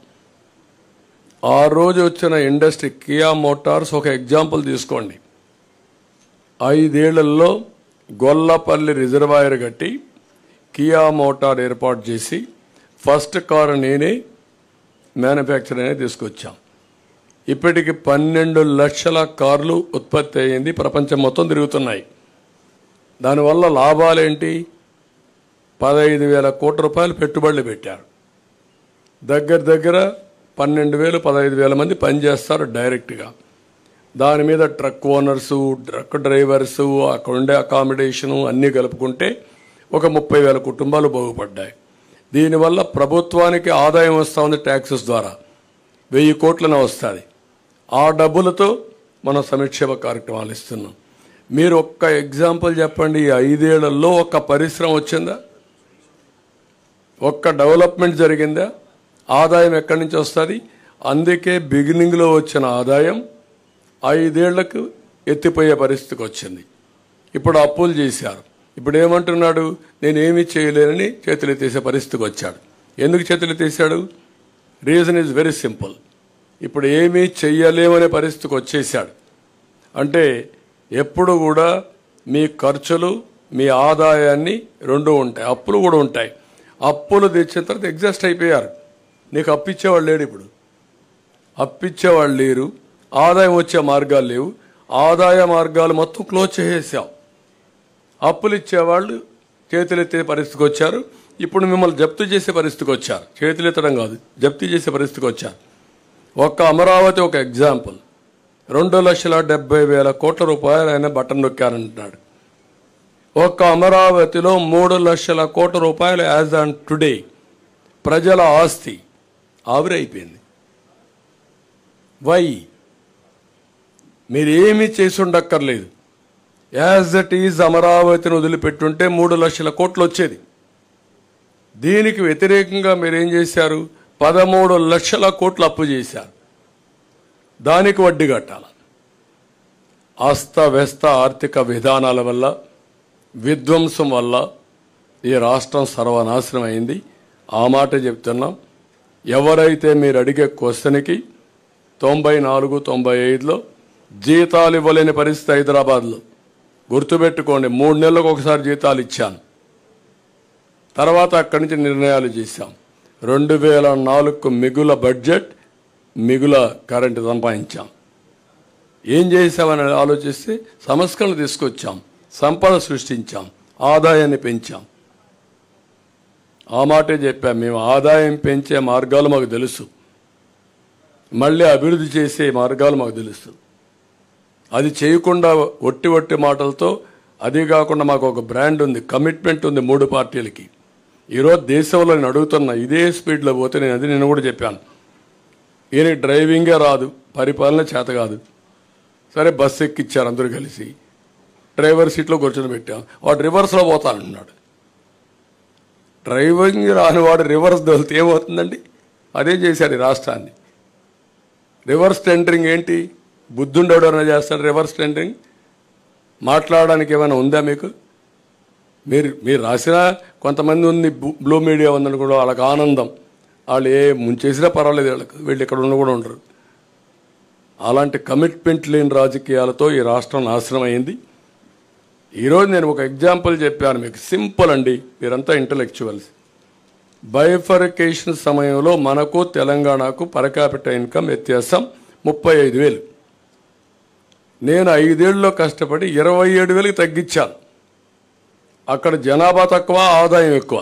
ఆ రోజు వచ్చిన ఇండస్ట్రీ కియా మోటార్స్ ఒక ఎగ్జాంపుల్ తీసుకోండి. 5 ఏళ్లలో గొల్లపల్లి రిజర్వాయర్ కట్టి కియా మోటార్ ఏర్పాటు చేసి ఫస్ట్ కారు నేనే మ్యానుఫ్యాక్చర్ అనేది తీసుకొచ్చాం. ఇప్పటికి 12 లక్షల కార్లు ఉత్పత్తి అయ్యింది, ప్రపంచం మొత్తం తిరుగుతున్నాయి. దానివల్ల లాభాలేంటి? 15,000 కోట్ల రూపాయలు పెట్టుబడులు పెట్టారు. దగ్గర 12,000 15,000 మంది పనిచేస్తారు డైరెక్ట్గా. దాని మీద ట్రక్ ఓనర్సు, ట్రక్ డ్రైవర్సు, అక్కడ ఉండే అకామిడేషను అన్నీ కలుపుకుంటే ఒక 30,000 కుటుంబాలు బాగుపడ్డాయి. దీనివల్ల ప్రభుత్వానికి ఆదాయం వస్తూ ఉంది, ట్యాక్సెస్ ద్వారా 1000 కోట్లనే వస్తుంది. ఆ డబ్బులతో మనం సంక్షేమ కార్యక్రమాలు ఇస్తున్నాం. మీరు ఒక్క ఎగ్జాంపుల్ చెప్పండి, ఈ 5 ఏళ్లలో ఒక్క పరిశ్రమ వచ్చిందా? ఒక్క డెవలప్మెంట్ జరిగిందా? ఆదాయం ఎక్కడి నుంచి వస్తుంది? అందుకే బిగినింగ్లో వచ్చిన ఆదాయం 5 ఏళ్లకు ఎత్తిపోయే పరిస్థితికి వచ్చింది. ఇప్పుడు అప్పులు చేశారు. ఇప్పుడు ఏమంటున్నాడు? నేనేమీ చేయలేనని చేతులెత్తేసే పరిస్థితికి వచ్చాడు. ఎందుకు చేతులెత్తేసాడు? Reason is very simple. ఇప్పుడు ఏమీ చెయ్యలేమనే పరిస్థితికి వచ్చేసాడు. అంటే ఎప్పుడు కూడా మీ ఖర్చులు మీ ఆదాయాన్ని రెండు ఉంటాయి, అప్పులు కూడా ఉంటాయి. అప్పులు తెచ్చిన తర్వాత ఎగ్జాస్ట్ అయిపోయారు. నీకు అప్పిచ్చేవాళ్ళు లేడు. ఇప్పుడు అప్పిచ్చేవాళ్ళు లేరు, ఆదాయం వచ్చే మార్గాలు లేవు. ఆదాయ మార్గాలు మొత్తం క్లోజ్ చేసేసాం. అప్పులు ఇచ్చేవాళ్ళు చేతులెత్తే పరిస్థితికి వచ్చారు. ఇప్పుడు మిమ్మల్ని జప్తు చేసే పరిస్థితికి వచ్చారు. చేతులెత్తడం కాదు, జప్తు చేసే పరిస్థితికి వచ్చారు. ఒక్క అమరావతి ఒక ఎగ్జాంపుల్. 2,70,000 కోట్ల రూపాయలు ఆయన బటన్ నొక్కారంటున్నాడు. ఒక్క అమరావతిలో 3 లక్షల కోట్ల రూపాయలు యాజ్ ఆన్ టుడే ప్రజల ఆస్తి ఆవిరైపోయింది. వై? మీరేమీ చేసి ఉండక్కర్లేదు. యాజ్ దట్ ఈజ్ అమరావతిని వదిలిపెట్టుంటే 3 లక్షల కోట్లు వచ్చేది. దీనికి వ్యతిరేకంగా మీరేం చేశారు? 13 లక్షల కోట్లు అప్పు చేశారు. దానికి వడ్డీ కట్టాలి. అస్తవ్యస్త ఆర్థిక విధానాల వల్ల, విధ్వంసం వల్ల ఈ రాష్ట్రం సర్వనాశనం అయింది. ఆ మాట చెప్తున్నాం. ఎవరైతే మీరు అడిగే క్వశ్చన్కి 94, 95లో జీతాలు ఇవ్వలేని పరిస్థితి హైదరాబాద్లో. గుర్తుపెట్టుకోండి, 3 నెలలకు ఒకసారి జీతాలు ఇచ్చాను. తర్వాత అక్కడి నుంచి నిర్ణయాలు చేశాం. 2004కు మిగుల బడ్జెట్, మిగుల కరెంటు సంపాదించాం. ఏం చేశామని ఆలోచిస్తే సంస్కరణలు తీసుకొచ్చాం, సంపద సృష్టించాం, ఆదాయాన్ని పెంచాం. ఆ మాటే చెప్పాం. మేము ఆదాయం పెంచే మార్గాలు మాకు తెలుసు, మళ్ళీ అభివృద్ధి చేసే మార్గాలు మాకు తెలుసు. అది చేయకుండా ఒట్టి మాటలతో, అది కాకుండా మాకు ఒక బ్రాండ్ ఉంది, కమిట్మెంట్ ఉంది 3 పార్టీలకి. ఈరోజు దేశంలో నేను అడుగుతున్నా, ఇదే స్పీడ్లో పోతే నేను కూడా చెప్పాను, ఈయనకి డ్రైవింగే రాదు, పరిపాలన చేత కాదు. సరే బస్సు ఎక్కిచ్చారు అందరూ కలిసి, డ్రైవర్ సీట్లో కూర్చొని పెట్టాం. వాడు రివర్స్లో పోతానంటున్నాడు. డ్రైవింగ్ రాని వాడు రివర్స్ దొలితే ఏమవుతుందండి? అదే చేశాడు ఈ రాష్ట్రాన్ని. రివర్స్ టెండరింగ్ ఏంటి? బుద్ధుండేవాడు ఏమైనా చేస్తాడు రివర్స్ టెండరింగ్? మాట్లాడడానికి ఏమైనా ఉందా మీకు? మీరు రాసిన కొంతమంది ఉంది, బ్లూ మీడియా ఉందని కూడా వాళ్ళకి ఆనందం. వాళ్ళు ఏ ముంచేసినా పర్వాలేదు, వీళ్ళు ఇక్కడ కూడా ఉండరు. అలాంటి కమిట్మెంట్ లేని రాజకీయాలతో ఈ రాష్ట్రం నాశనం అయింది. ఈరోజు నేను ఒక ఎగ్జాంపుల్ చెప్పాను మీకు, సింపుల్ అండి, మీరంతా ఇంటలెక్చువల్స్. బైఫర్కేషన్ సమయంలో మనకు తెలంగాణకు పర్ క్యాపిటల్ ఇన్కమ్ వ్యత్యాసం 35,000. నేను 5 ఏళ్లలో కష్టపడి 27,000కి తగ్గించాను. అక్కడ జనాభా తక్కువ, ఆదాయం ఎక్కువ.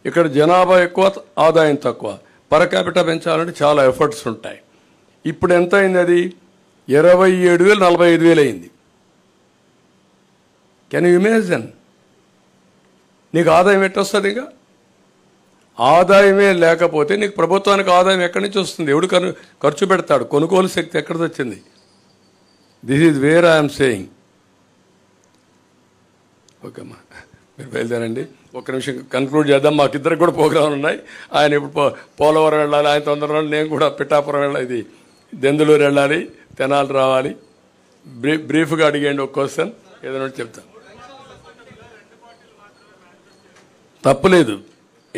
ఇక్కడ జనాభా ఎక్కువ, ఆదాయం తక్కువ. పర్ క్యాపిటా పెంచాలంటే చాలా ఎఫర్ట్స్ ఉంటాయి. ఇప్పుడు ఎంత అయింది? అది 27,000 45,000 అయింది. Can you imagine? నీకు ఆదాయం ఎట్టొస్తుంది? ఇంకా ఆదాయమే లేకపోతే నీకు ప్రభుత్వానికి ఆదాయం ఎక్కడి నుంచి వస్తుంది? ఎవడు ఖర్చు పెడతాడు? కొనుగోలు శక్తి ఎక్కడిది వచ్చింది? This is where I'm saying. Okay అమ్మా, మీరు బయలుదేరండి. ఒక్క నిమిషం కన్క్లూడ్ చేద్దాం. మాకిద్దరికి కూడా ప్రోగ్రాంలు ఉన్నాయి. ఆయన ఇప్పుడు పోలవరం వెళ్ళాలి, ఆయన తొందరగా నేను కూడా పిఠాపురం వెళ్ళాలి, ఇది దెందులూరు వెళ్ళాలి, తెనాలి రావాలి. బ్రీఫ్గా అడిగేయండి ఒక క్వశ్చన్, ఏదైనా చెప్తాను. తప్పులేదు,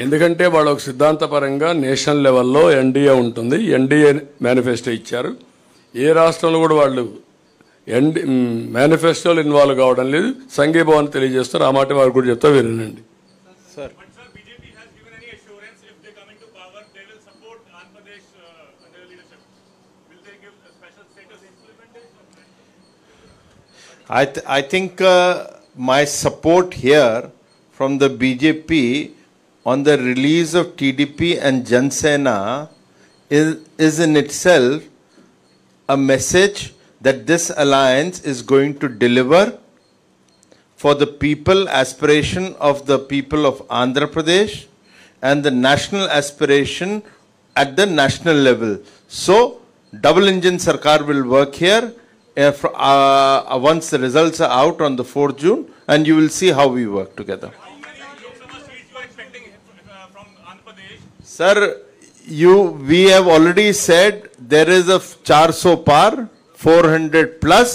ఎందుకంటే వాళ్ళు ఒక సిద్ధాంతపరంగా నేషనల్ లెవెల్లో ఎన్డీఏ ఉంటుంది. ఎన్డీఏ మేనిఫెస్టో ఇచ్చారు. ఏ రాష్ట్రంలో కూడా వాళ్ళు మేనిఫెస్టోలు ఇన్వాల్వ్ కావడం లేదు. సంఘీభావాన్ని తెలియజేస్తారు. ఆ మాట వారు కూడా చెప్తా వినండి. Sir, BJP has given any assurance if they come into power, they will support Andhra Pradesh under their leadership. Will they give a special status implementation? I think my support here from the BJP on the release of TDP and Jan Sena is in itself a message that this alliance is going to deliver for the people, aspiration of the people of Andhra Pradesh and the national aspiration at the national level. So, double engine Sarkar will work here once the results are out on the 4th June, and you will see how we work together. How many Lok Sabha seats you are expecting from Andhra Pradesh? Sir, we have already said there is a 400 par, 400 plus.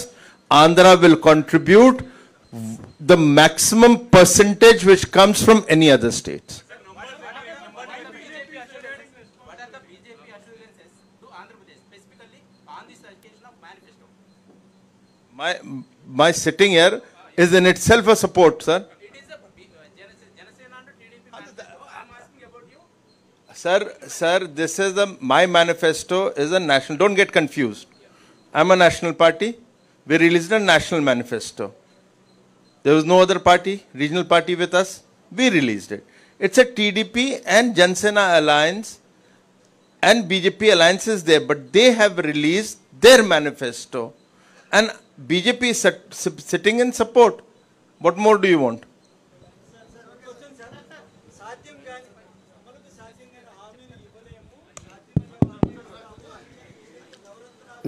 Andhra will contribute the maximum percentage which comes from any other states. What are the BJP assurances to Andhra Pradesh, specifically on this occasion of manifesto? My sitting here is in itself a support, sir. It is a Janasena and TDP manifesto. I'm asking about you. Sir, this is my manifesto is a national. Don't get confused. I'm a national party. We released a national manifesto. There was no other party, regional party with us. We released it. It's a TDP and Jan Sena alliance and BJP alliance is there, but they have released their manifesto. And BJP is sitting in support. What more do you want?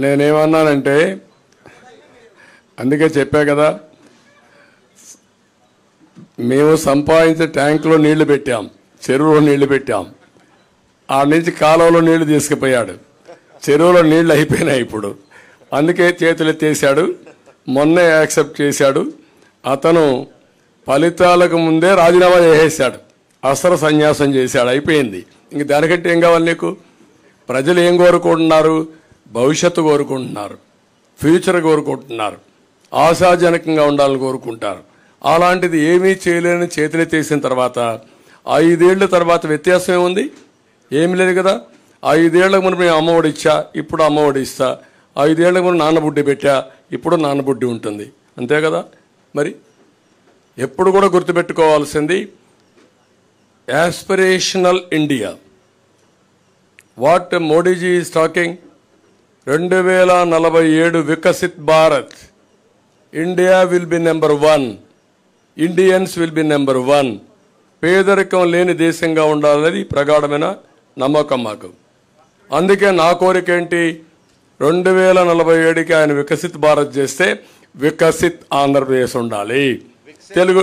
నేనేమన్నానంటే, అందుకే చెప్పా కదా, మేము సంపాదించే ట్యాంకులో నీళ్లు పెట్టాం, చెరువులో నీళ్లు పెట్టాం. ఆ నుంచి కాలువలో నీళ్లు తీసుకుపోయాడు. చెరువులో నీళ్లు అయిపోయినాయి ఇప్పుడు. అందుకే చేతులు ఎత్తేసాడు. మొన్నే యాక్సెప్ట్ చేశాడు. అతను ఫలితాలకు ముందే రాజీనామా చేసేసాడు. అస్త్ర సన్యాసం చేశాడు. అయిపోయింది. ఇంక దానికంటే ఏం కావాలి నీకు? ప్రజలు ఏం కోరుకుంటున్నారు? భవిష్యత్తు కోరుకుంటున్నారు, ఫ్యూచర్ కోరుకుంటున్నారు, ఆశాజనకంగా ఉండాలని కోరుకుంటారు. అలాంటిది ఏమీ చేయలేని చేతులెత్తేసిన తర్వాత 5 ఏళ్ల తర్వాత వ్యత్యాసం ఏముంది? ఏమి లేదు కదా. 5 ఏళ్లకు ముందు మేము అమ్మఒడి ఇచ్చా, ఇప్పుడు అమ్మఒడి ఇస్తా. 5 ఏళ్లకు ముందు నాన్నబుడ్డి పెట్టా, ఇప్పుడు నాన్నబుడ్డి ఉంటుంది. అంతే కదా. మరి ఎప్పుడు కూడా గుర్తుపెట్టుకోవాల్సింది aspirational India. What Modiji is talking? 2047 Viksit Bharat. India will be number 1. Indians will be number 1. పేదరికం లేని దేశంగా ఉండాలనేది ప్రగాఢమైన నమ్మకం మాకు. అందుకే నా కోరిక ఏంటి? 2047కి ఆయన వికసిత్ భారత్ చేస్తే వికసిత్ ఆంధ్రప్రదేశ్ ఉండాలి. తెలుగు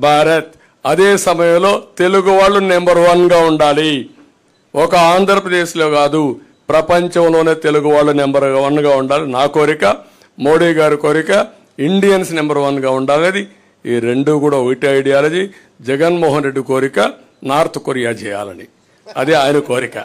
భారత్. అదే సమయంలో తెలుగు వాళ్ళు నెంబర్ 1గా ఉండాలి. ఒక ఆంధ్రప్రదేశ్లో కాదు, ప్రపంచంలోనే తెలుగు వాళ్ళు నెంబర్ 1గా ఉండాలి. నా కోరిక, మోడీ గారి కోరిక, ఇండియన్స్ నెంబర్ 1గా ఉండాలనేది. ఈ రెండు కూడా ఒకటి ఐడియాలజీ. జగన్మోహన్ రెడ్డి కోరిక నార్త్ కొరియా చేయాలని, అదే ఆయన కోరిక.